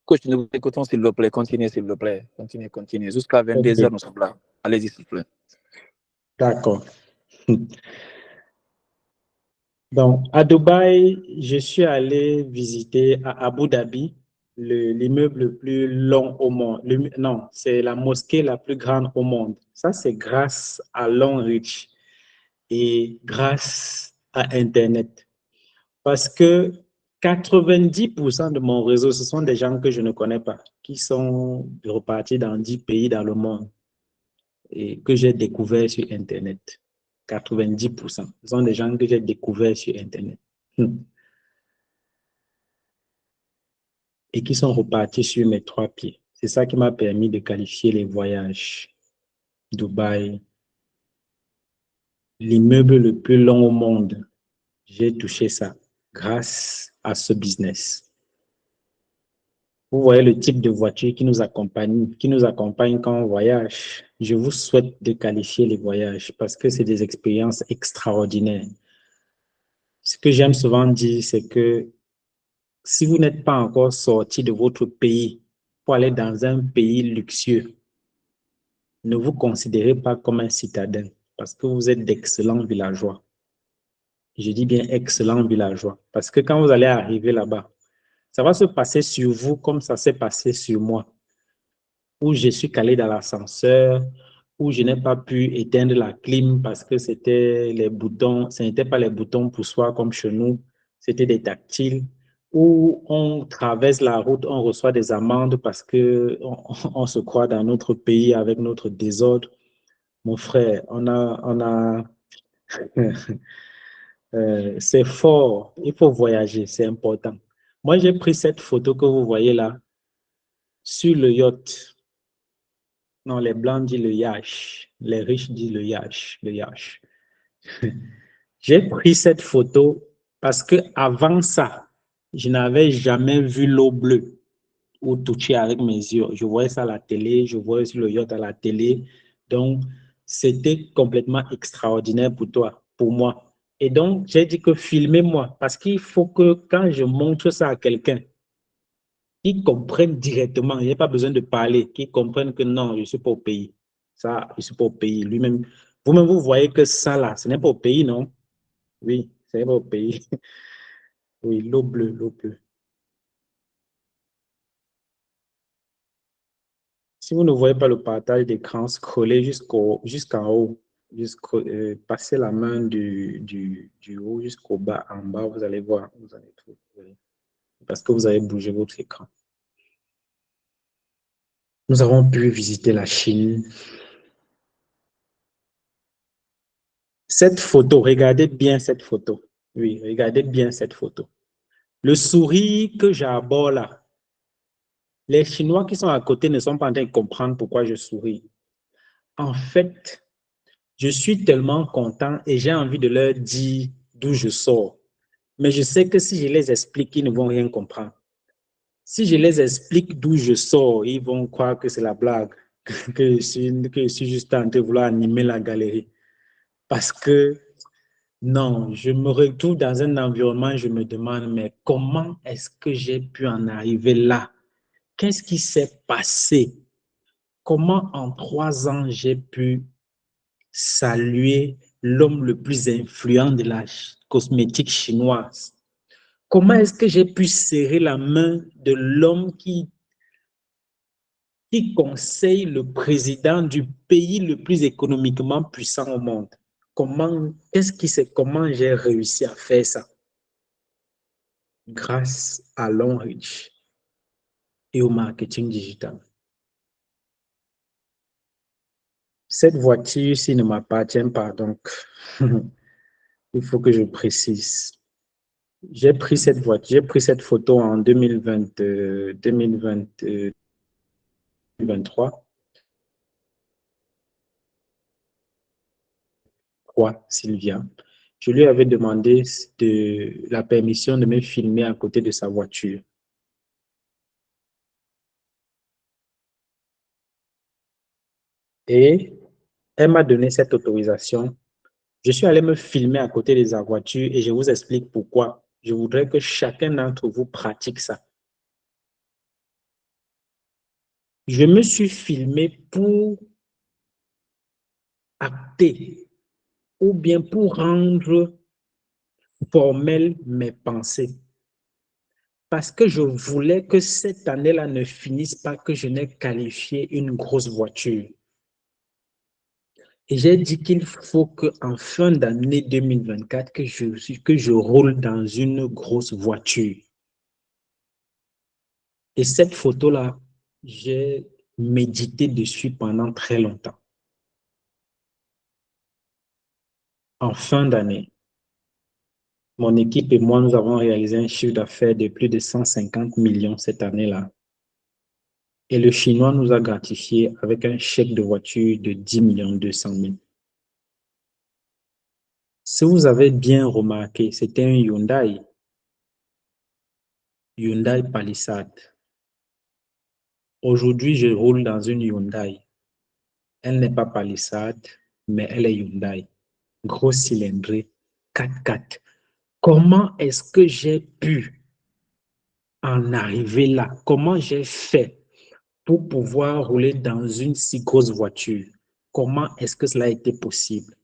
Coach, nous écoutons s'il vous plaît. Continuez s'il vous plaît. Continuez. Jusqu'à 22 heures, Ok, nous sommes là. Allez-y s'il vous plaît. d'accord. Donc, à Dubaï, je suis allé visiter à Abu Dhabi l'immeuble le plus long au monde. Non, c'est la mosquée la plus grande au monde. Ça, c'est grâce à Long Reach et grâce à Internet. Parce que 90% de mon réseau, ce sont des gens que je ne connais pas, qui sont repartis dans 10 pays dans le monde et que j'ai découverts sur Internet. 90%. Ce sont des gens que j'ai découverts sur Internet. Et qui sont repartis sur mes 3 pieds. C'est ça qui m'a permis de qualifier les voyages. Dubaï, l'immeuble le plus long au monde. J'ai touché ça grâce à ce business. Vous voyez le type de voiture qui nous accompagne quand on voyage. Je vous souhaite de qualifier les voyages parce que c'est des expériences extraordinaires. Ce que j'aime souvent dire, c'est que si vous n'êtes pas encore sorti de votre pays pour aller dans un pays luxueux, ne vous considérez pas comme un citadin parce que vous êtes d'excellents villageois. Je dis bien excellents villageois parce que quand vous allez arriver là-bas, ça va se passer sur vous comme ça s'est passé sur moi, où je suis calé dans l'ascenseur, où je n'ai pas pu éteindre la clim parce que c'était les boutons, ce n'était pas les boutons poussoirs comme chez nous, c'était des tactiles, où on traverse la route, on reçoit des amendes parce que on se croit dans notre pays avec notre désordre. Mon frère, c'est fort, il faut voyager, c'est important. Moi, j'ai pris cette photo que vous voyez là sur le yacht. Non, les blancs disent le yacht, les riches disent le yacht, le yacht. J'ai pris cette photo parce que avant ça, je n'avais jamais vu l'eau bleue ou touché avec mes yeux. Je voyais ça à la télé, je voyais sur le yacht à la télé. Donc, c'était complètement extraordinaire pour toi, pour moi. Et donc, j'ai dit que filmez-moi parce qu'il faut que quand je montre ça à quelqu'un, qu'ils comprennent directement, il n'y a pas besoin de parler, qu'ils comprennent que non, je ne suis pas au pays. Ça, je ne suis pas au pays. Lui-même, vous-même, vous voyez que ça là, ce n'est pas au pays, non? Oui, ce n'est pas au pays. Oui, l'eau bleue, l'eau bleue. Si vous ne voyez pas le partage d'écran, scrollez jusqu'en haut, passez la main du haut jusqu'au bas, en bas, vous allez voir, vous allez trouver, parce que vous avez bougé votre écran. Nous avons pu visiter la Chine. Cette photo, regardez bien cette photo. Oui, regardez bien cette photo. Le sourire que j'aborde là, les Chinois qui sont à côté ne sont pas en train de comprendre pourquoi je souris. En fait, je suis tellement content et j'ai envie de leur dire d'où je sors. Mais je sais que si je les explique, ils ne vont rien comprendre. Si je les explique d'où je sors, ils vont croire que c'est la blague, que je suis juste en train de vouloir animer la galerie. Parce que non, je me retrouve dans un environnement, je me demande, mais comment est-ce que j'ai pu en arriver là? Qu'est-ce qui s'est passé? Comment en 3 ans j'ai pu saluer l'homme le plus influent de la cosmétique chinoise? Comment est-ce que j'ai pu serrer la main de l'homme qui conseille le président du pays le plus économiquement puissant au monde? Comment j'ai réussi à faire ça? Grâce à Longreach et au marketing digital. Cette voiture-ci ne m'appartient pas, donc il faut que je précise. J'ai pris cette photo en 2023. Sylvia. Je lui avais demandé la permission de me filmer à côté de sa voiture. Et elle m'a donné cette autorisation. Je suis allé me filmer à côté de sa voiture et je vous explique pourquoi. Je voudrais que chacun d'entre vous pratique ça. Je me suis filmé pour acter ou bien pour rendre formelles mes pensées. Parce que je voulais que cette année-là ne finisse pas que je n'ai qualifié une grosse voiture. Et j'ai dit qu'il faut qu'en fin d'année 2024, que je roule dans une grosse voiture. Et cette photo-là, j'ai médité dessus pendant très longtemps. En fin d'année, mon équipe et moi, nous avons réalisé un chiffre d'affaires de plus de 150 millions cette année-là. Et le Chinois nous a gratifié avec un chèque de voiture de 10 200 000. Si vous avez bien remarqué, c'était un Hyundai Palisade. Aujourd'hui, je roule dans une Hyundai. Elle n'est pas Palisade, mais elle est Hyundai. Gros cylindrée, 4x4. Comment est-ce que j'ai pu en arriver là? Comment j'ai fait pour pouvoir rouler dans une si grosse voiture? Comment est-ce que cela a été possible?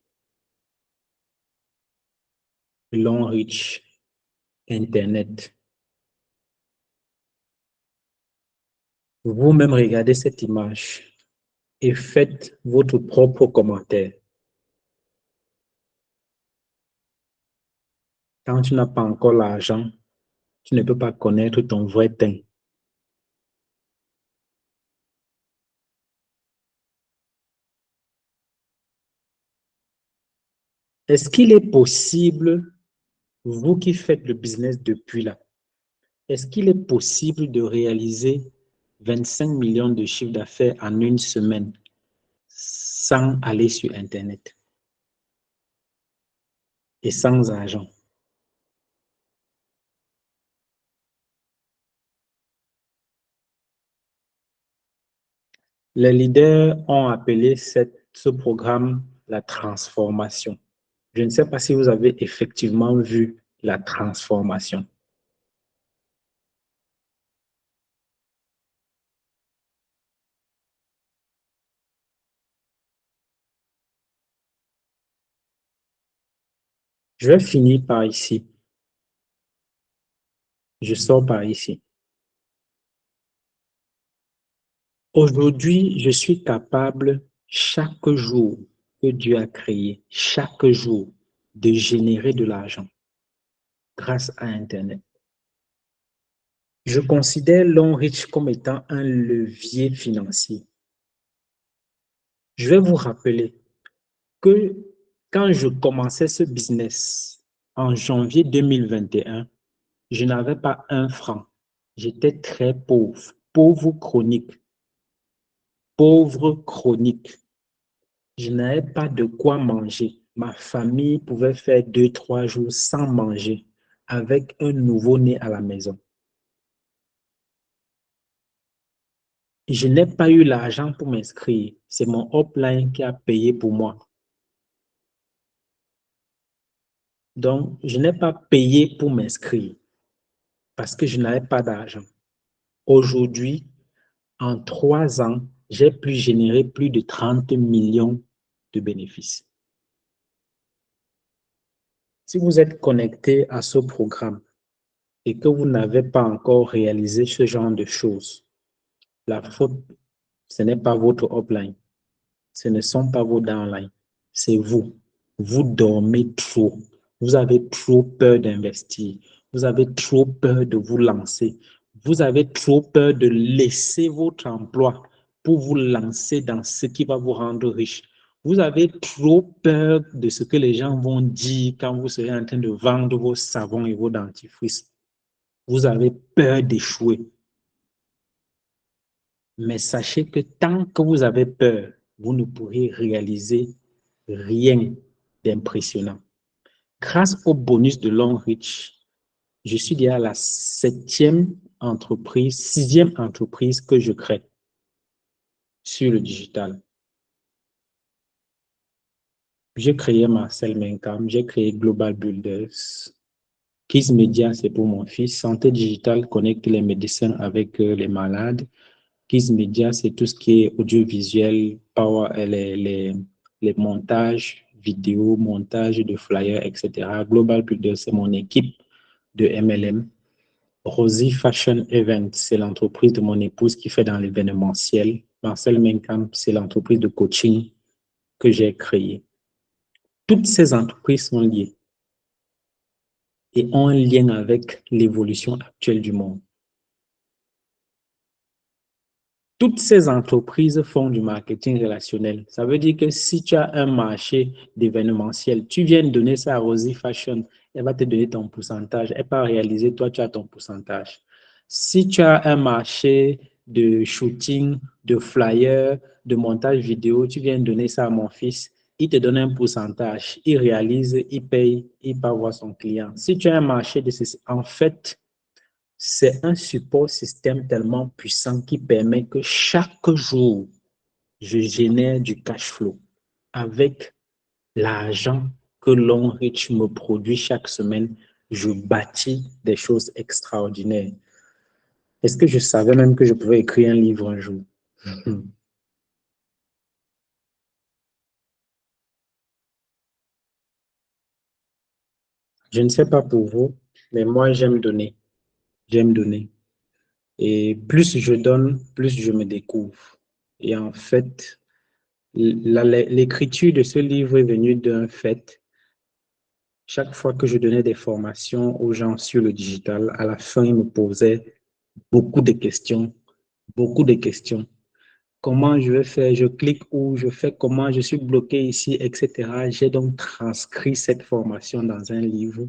Longreach, Internet. Vous-même regardez cette image et faites votre propre commentaire. Quand tu n'as pas encore l'argent, tu ne peux pas connaître ton vrai teint. Est-ce qu'il est possible, vous qui faites le business depuis là, est-ce qu'il est possible de réaliser 25 millions de chiffre d'affaires en une semaine sans aller sur Internet et sans argent? Les leaders ont appelé ce programme la transformation. Je ne sais pas si vous avez effectivement vu la transformation. Je vais finir par ici. Je sors par ici. Aujourd'hui, je suis capable chaque jour que Dieu a créé, chaque jour, de générer de l'argent grâce à Internet. Je considère Longrich comme étant un levier financier. Je vais vous rappeler que quand je commençais ce business en janvier 2021, je n'avais pas un franc. J'étais très pauvre, pauvre chronique, pauvre chronique. Je n'avais pas de quoi manger. Ma famille pouvait faire 2, 3 jours sans manger avec un nouveau-né à la maison. Je n'ai pas eu l'argent pour m'inscrire. C'est mon upline qui a payé pour moi. Donc, je n'ai pas payé pour m'inscrire parce que je n'avais pas d'argent. Aujourd'hui, en 3 ans, j'ai pu générer plus de 30 millions de bénéfices. Si vous êtes connecté à ce programme et que vous n'avez pas encore réalisé ce genre de choses, la faute, ce n'est pas votre upline, ce ne sont pas vos downlines, c'est vous. Vous dormez trop. Vous avez trop peur d'investir. Vous avez trop peur de vous lancer. Vous avez trop peur de laisser votre emploi pour vous lancer dans ce qui va vous rendre riche. Vous avez trop peur de ce que les gens vont dire quand vous serez en train de vendre vos savons et vos dentifrices. Vous avez peur d'échouer. Mais sachez que tant que vous avez peur, vous ne pourrez réaliser rien d'impressionnant. Grâce au bonus de Longrich, je suis déjà la 7e entreprise, 6e entreprise que je crée sur le digital. J'ai créé Marcel Mencam, j'ai créé Global Builders. Kiss Media, c'est pour mon fils. Santé digitale connecte les médecins avec les malades. Kiss Media, c'est tout ce qui est audiovisuel, les montages vidéo, montage de flyers, etc. Global Builders, c'est mon équipe de MLM. Rosie Fashion Event, c'est l'entreprise de mon épouse qui fait dans l'événementiel. Marcel Mencamp, c'est l'entreprise de coaching que j'ai créée. Toutes ces entreprises sont liées et ont un lien avec l'évolution actuelle du monde. Toutes ces entreprises font du marketing relationnel. Ça veut dire que si tu as un marché d'événementiel, tu viens de donner ça à Rosie Fashion, elle va te donner ton pourcentage. Elle va réaliser, toi, tu as ton pourcentage. Si tu as un marché de shooting, de flyer, de montage vidéo, tu viens de donner ça à mon fils, il te donne un pourcentage. Il réalise, il paye, il va voir son client. Si tu as un marché de ceci, en fait, c'est un support système tellement puissant qui permet que chaque jour, je génère du cash flow avec l'argent que Longrich me produit chaque semaine. Je bâtis des choses extraordinaires. Est-ce que je savais même que je pouvais écrire un livre un jour? Je ne sais pas pour vous, mais moi, j'aime donner. J'aime donner. Et plus je donne, plus je me découvre. Et en fait, l'écriture de ce livre est venue d'un fait. Chaque fois que je donnais des formations aux gens sur le digital, à la fin, ils me posaient beaucoup de questions, beaucoup de questions. Comment je vais faire? Je clique où? Je fais comment? Je suis bloqué ici, etc. J'ai donc transcrit cette formation dans un livre,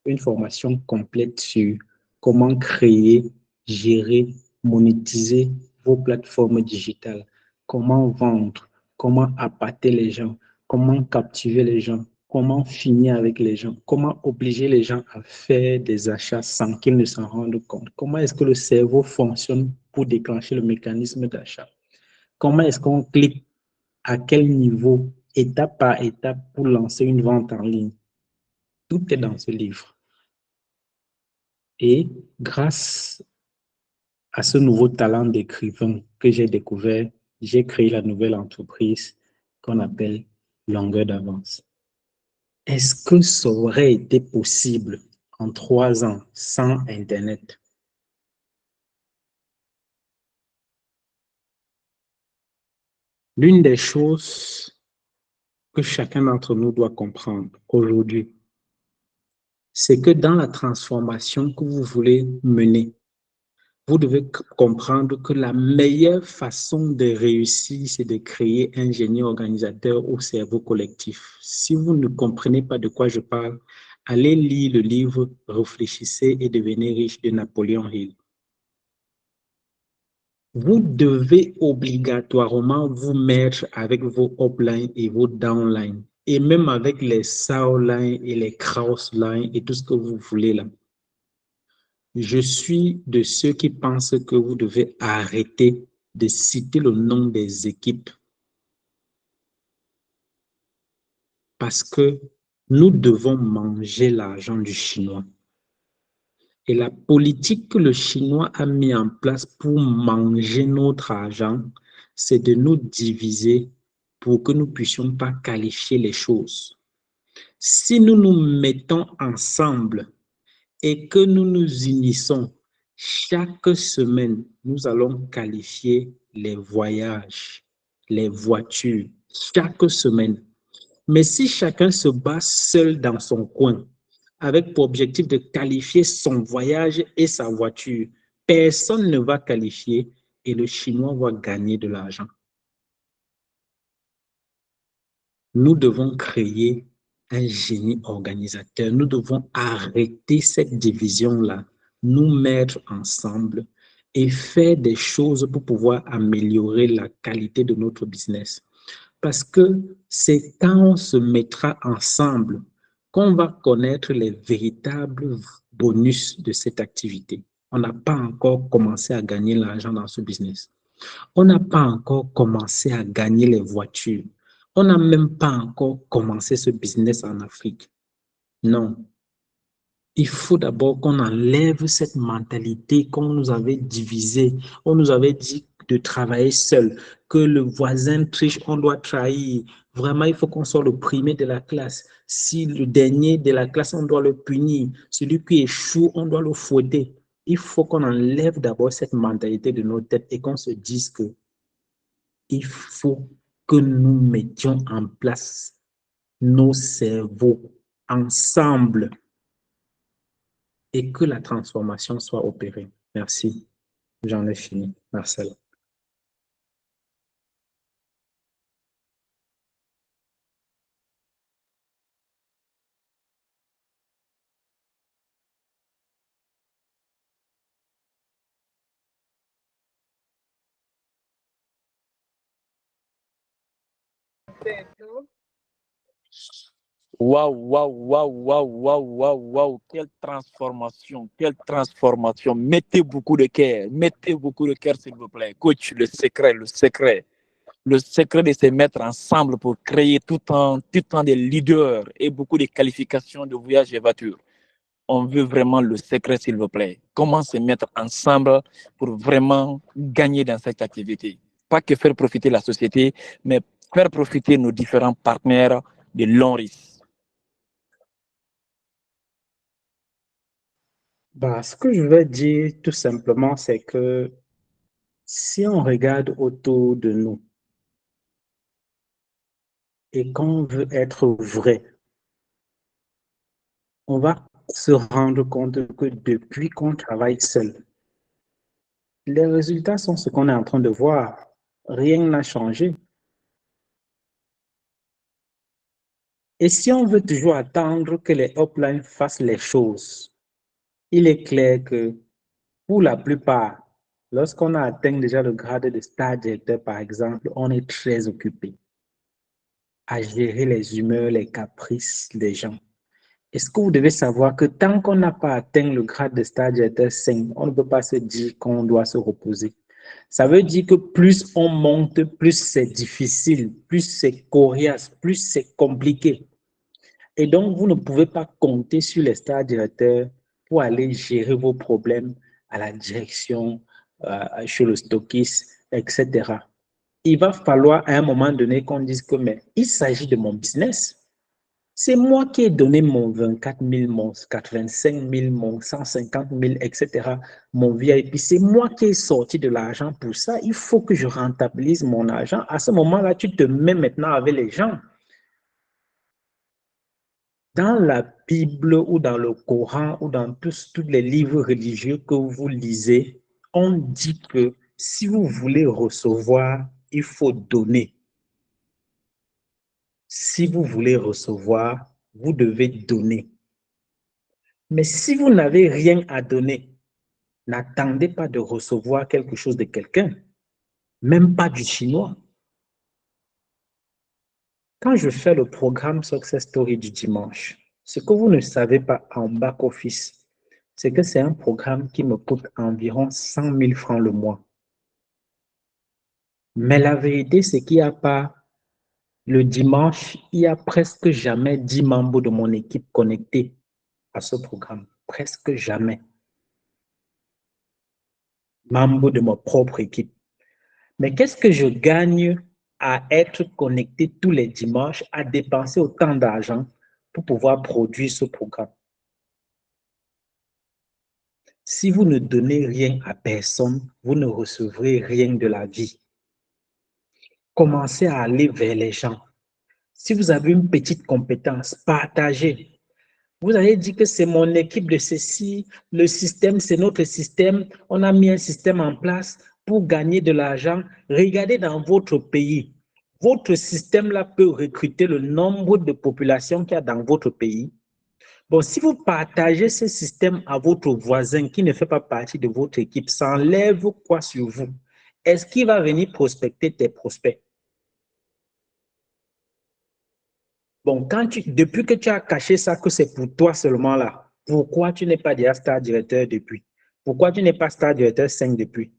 une formation complète sur comment créer, gérer, monétiser vos plateformes digitales, comment vendre, comment appâter les gens, comment captiver les gens, comment finir avec les gens, comment obliger les gens à faire des achats sans qu'ils ne s'en rendent compte, comment est-ce que le cerveau fonctionne pour déclencher le mécanisme d'achat. Comment est-ce qu'on clique, à quel niveau, étape par étape, pour lancer une vente en ligne? Tout est dans ce livre. Et grâce à ce nouveau talent d'écrivain que j'ai découvert, j'ai créé la nouvelle entreprise qu'on appelle Longueur d'avance. Est-ce que ça aurait été possible en 3 ans sans Internet? L'une des choses que chacun d'entre nous doit comprendre aujourd'hui, c'est que dans la transformation que vous voulez mener, vous devez comprendre que la meilleure façon de réussir, c'est de créer un génie organisateur au cerveau collectif. Si vous ne comprenez pas de quoi je parle, allez lire le livre Réfléchissez et devenez riche de Napoléon Hill. Vous devez obligatoirement vous mettre avec vos uplines et vos downlines, et même avec les soundlines et les crosslines et tout ce que vous voulez là. Je suis de ceux qui pensent que vous devez arrêter de citer le nom des équipes parce que nous devons manger l'argent du Chinois. Et la politique que le Chinois a mis en place pour manger notre argent, c'est de nous diviser pour que nous ne puissions pas qualifier les choses. Si nous nous mettons ensemble et que nous nous unissons, chaque semaine, nous allons qualifier les voyages, les voitures, chaque semaine. Mais si chacun se bat seul dans son coin, avec pour objectif de qualifier son voyage et sa voiture, personne ne va qualifier et le Chinois va gagner de l'argent. Nous devons créer un génie organisateur. Nous devons arrêter cette division-là, nous mettre ensemble et faire des choses pour pouvoir améliorer la qualité de notre business. Parce que c'est quand on se mettra ensemble qu'on va connaître les véritables bonus de cette activité. On n'a pas encore commencé à gagner l'argent dans ce business. On n'a pas encore commencé à gagner les voitures. On n'a même pas encore commencé ce business en Afrique. Non. Il faut d'abord qu'on enlève cette mentalité qu'on nous avait divisée. On nous avait dit de travailler seul, que le voisin triche, on doit trahir. Vraiment, il faut qu'on soit le premier de la classe. Si le dernier de la classe, on doit le punir. Celui qui échoue, on doit le fouetter. Il faut qu'on enlève d'abord cette mentalité de nos têtes et qu'on se dise que il faut que nous mettions en place nos cerveaux ensemble et que la transformation soit opérée. Merci. J'en ai fini. Marcel. Waouh, waouh, waouh, waouh, waouh, waouh, waouh, quelle transformation, quelle transformation. Mettez beaucoup de cœur, s'il vous plaît. Coach, le secret de se mettre ensemble pour créer tout le temps des leaders et beaucoup de qualifications de voyage et voiture. On veut vraiment le secret, s'il vous plaît. Comment se mettre ensemble pour vraiment gagner dans cette activité. Pas que faire profiter la société, mais faire profiter nos différents partenaires de longs risques. Bah, ce que je vais dire tout simplement, c'est que si on regarde autour de nous et qu'on veut être vrai, on va se rendre compte que depuis qu'on travaille seul, les résultats sont ce qu'on est en train de voir. Rien n'a changé. Et si on veut toujours attendre que les uplines fassent les choses, il est clair que pour la plupart, lorsqu'on a atteint déjà le grade de star directeur, par exemple, on est très occupé à gérer les humeurs, les caprices des gens. Est-ce que vous devez savoir que tant qu'on n'a pas atteint le grade de star directeur 5, on ne peut pas se dire qu'on doit se reposer. Ça veut dire que plus on monte, plus c'est difficile, plus c'est coriace, plus c'est compliqué. Et donc, vous ne pouvez pas compter sur les stars directeurs pour aller gérer vos problèmes à la direction, chez le stockiste, etc. Il va falloir à un moment donné qu'on dise que mais il s'agit de mon business. C'est moi qui ai donné mon 24 000, mon 85 000, mon 150 000, etc., mon VIP. C'est moi qui ai sorti de l'argent pour ça. Il faut que je rentabilise mon argent. À ce moment-là, tu te mets maintenant avec les gens. Dans la Bible ou dans le Coran ou dans tous les livres religieux que vous lisez, on dit que si vous voulez recevoir, il faut donner. Si vous voulez recevoir, vous devez donner. Mais si vous n'avez rien à donner, n'attendez pas de recevoir quelque chose de quelqu'un, même pas du chinois. Quand je fais le programme Success Story du dimanche, ce que vous ne savez pas en back-office, c'est que c'est un programme qui me coûte environ 100 000 francs le mois. Mais la vérité, c'est qu'il n'y a pas, le dimanche, il n'y a presque jamais 10 membres de mon équipe connectés à ce programme. Presque jamais. Membres de ma propre équipe. Mais qu'est-ce que je gagne à être connecté tous les dimanches, à dépenser autant d'argent pour pouvoir produire ce programme? Si vous ne donnez rien à personne, vous ne recevrez rien de la vie. Commencez à aller vers les gens. Si vous avez une petite compétence, partagez. Vous allez dire que c'est mon équipe de ceci, le système, c'est notre système. On a mis un système en place pour gagner de l'argent. Regardez dans votre pays. Votre système-là peut recruter le nombre de populations qu'il y a dans votre pays. Bon, si vous partagez ce système à votre voisin qui ne fait pas partie de votre équipe, ça enlève quoi sur vous? Est-ce qu'il va venir prospecter tes prospects? Bon, depuis que tu as caché ça, que c'est pour toi seulement là, pourquoi tu n'es pas déjà star directeur depuis? Pourquoi tu n'es pas star directeur 5 depuis?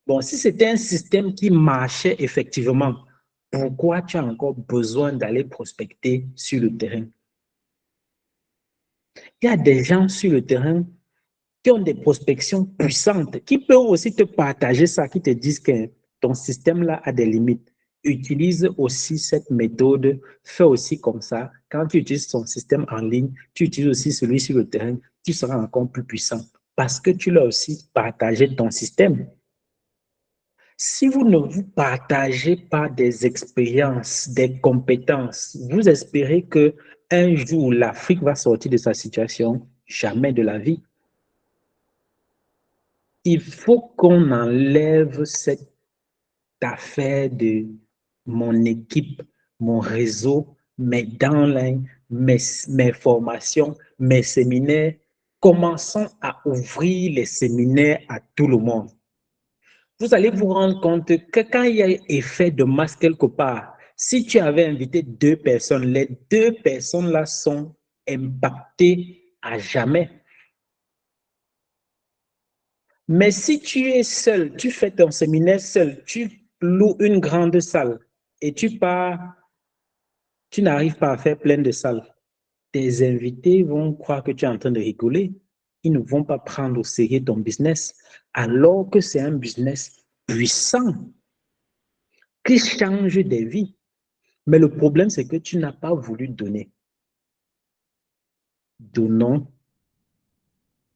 Bon, si c'était un système qui marchait effectivement, pourquoi tu as encore besoin d'aller prospecter sur le terrain? Il y a des gens sur le terrain qui ont des prospections puissantes, qui peuvent aussi te partager ça, qui te disent que ton système-là a des limites. Utilise aussi cette méthode, fais aussi comme ça. Quand tu utilises ton système en ligne, tu utilises aussi celui sur le terrain, tu seras encore plus puissant parce que tu l'as aussi partagé ton système. Si vous ne vous partagez pas des expériences, des compétences, vous espérez que un jour l'Afrique va sortir de sa situation? Jamais de la vie. Il faut qu'on enlève cette affaire de mon équipe, mon réseau, mes downlines, mes formations, mes séminaires. Commençons à ouvrir les séminaires à tout le monde. Vous allez vous rendre compte que quand il y a effet de masse quelque part, si tu avais invité 2 personnes, les 2 personnes-là sont impactées à jamais. Mais si tu es seul, tu fais ton séminaire seul, tu loues une grande salle et tu pars, tu n'arrives pas à faire plein de salles, tes invités vont croire que tu es en train de rigoler. Ils ne vont pas prendre au sérieux ton business, alors que c'est un business puissant qui change des vies. Mais le problème, c'est que tu n'as pas voulu donner. Donnons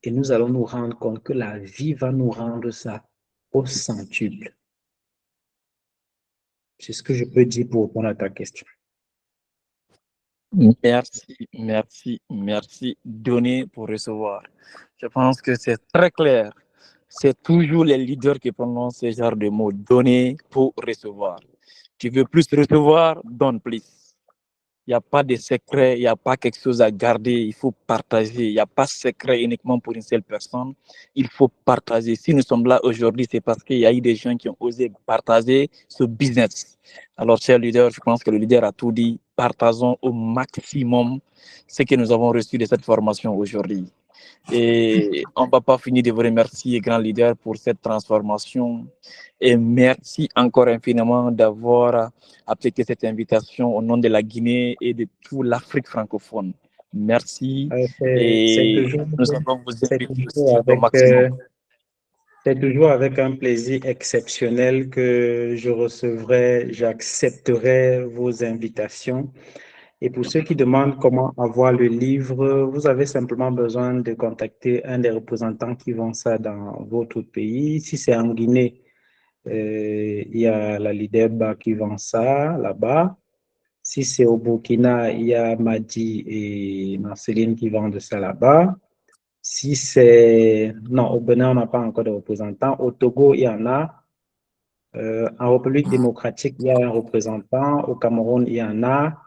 et nous allons nous rendre compte que la vie va nous rendre ça au centuple. C'est ce que je peux dire pour répondre à ta question. Merci, merci, merci. Donner pour recevoir. Je pense que c'est très clair. C'est toujours les leaders qui prononcent ce genre de mots. Donner pour recevoir. Tu veux plus recevoir, donne plus. Il n'y a pas de secret, il n'y a pas quelque chose à garder, il faut partager. Il n'y a pas de secret uniquement pour une seule personne, il faut partager. Si nous sommes là aujourd'hui, c'est parce qu'il y a eu des gens qui ont osé partager ce business. Alors, cher leader, je pense que le leader a tout dit. Partageons au maximum ce que nous avons reçu de cette formation aujourd'hui. Et on ne va pas finir de vous remercier, grand leader, pour cette transformation. Et merci encore infiniment d'avoir accepté cette invitation au nom de la Guinée et de toute l'Afrique francophone. Merci. Et nous allons vous inviter aussi au maximum. C'est toujours avec un plaisir exceptionnel que je recevrai, j'accepterai vos invitations. Et pour ceux qui demandent comment avoir le livre, vous avez simplement besoin de contacter un des représentants qui vend ça dans votre pays. Si c'est en Guinée, il y a la Lideba qui vend ça là-bas. Si c'est au Burkina, il y a Madi et Marceline qui vendent ça là-bas. Si c'est... Non, au Bénin, on n'a pas encore de représentants. Au Togo, il y en a. En République démocratique, il y a un représentant. Au Cameroun, il y en a.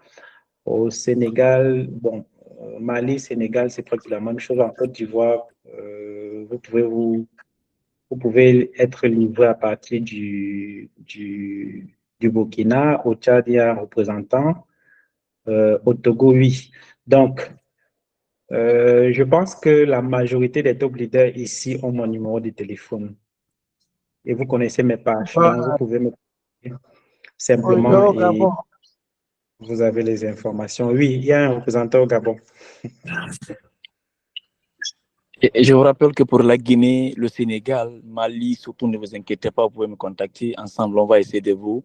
Au Sénégal, bon, Mali, Sénégal, c'est presque la même chose. En Côte d'Ivoire, vous pouvez être livré à partir du Burkina. Au Tchad, il y a un représentant. Au Togo, oui. Donc, je pense que la majorité des top leaders ici ont mon numéro de téléphone. Et vous connaissez mes pages. Donc, vous pouvez me simplement et vous avez les informations. Oui, il y a un représentant au Gabon. Et je vous rappelle que pour la Guinée, le Sénégal, Mali, surtout ne vous inquiétez pas, vous pouvez me contacter. Ensemble, on va essayer de vous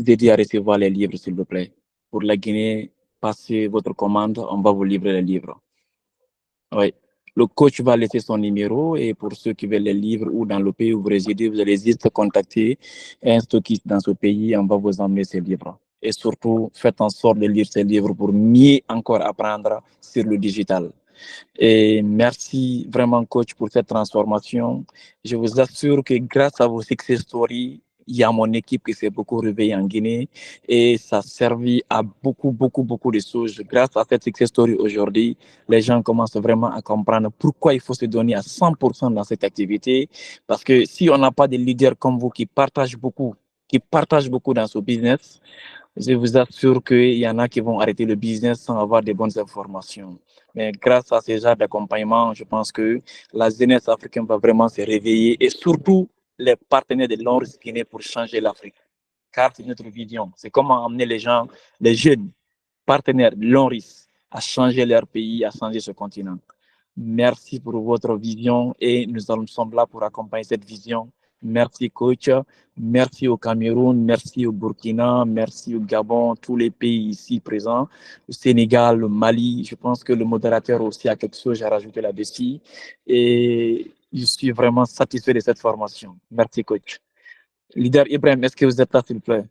aider à recevoir les livres, s'il vous plaît. Pour la Guinée, passez votre commande, on va vous livrer les livres. Oui. Le coach va laisser son numéro et pour ceux qui veulent les livres ou dans le pays où vous résidez, vous allez juste contacter un stockiste dans ce pays, on va vous emmener ces livres. Et surtout, faites en sorte de lire ces livres pour mieux encore apprendre sur le digital. Et merci vraiment, coach, pour cette transformation. Je vous assure que grâce à vos success stories, il y a mon équipe qui s'est beaucoup réveillée en Guinée et ça a servi à beaucoup de choses. Grâce à cette success story aujourd'hui, les gens commencent vraiment à comprendre pourquoi il faut se donner à 100% dans cette activité. Parce que si on n'a pas de leaders comme vous qui partagent beaucoup dans ce business, je vous assure qu'il y en a qui vont arrêter le business sans avoir de bonnes informations. Mais grâce à ces genres d'accompagnement, je pense que la jeunesse africaine va vraiment se réveiller et surtout les partenaires de l'On Guinée pour changer l'Afrique. Car c'est notre vision. C'est comment amener les gens, les jeunes partenaires de l'ONRIS à changer leur pays, à changer ce continent. Merci pour votre vision et nous sommes là pour accompagner cette vision. Merci coach, merci au Cameroun, merci au Burkina, merci au Gabon, tous les pays ici présents, le Sénégal, le Mali. Je pense que le modérateur aussi a quelque chose à rajouter là-dessus et je suis vraiment satisfait de cette formation. Merci coach. Leader Ibrahim, est-ce que vous êtes là s'il vous plaît?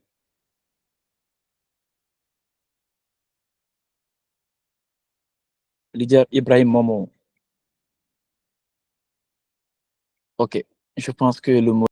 Leader Ibrahim Momo. Ok, je pense que le mot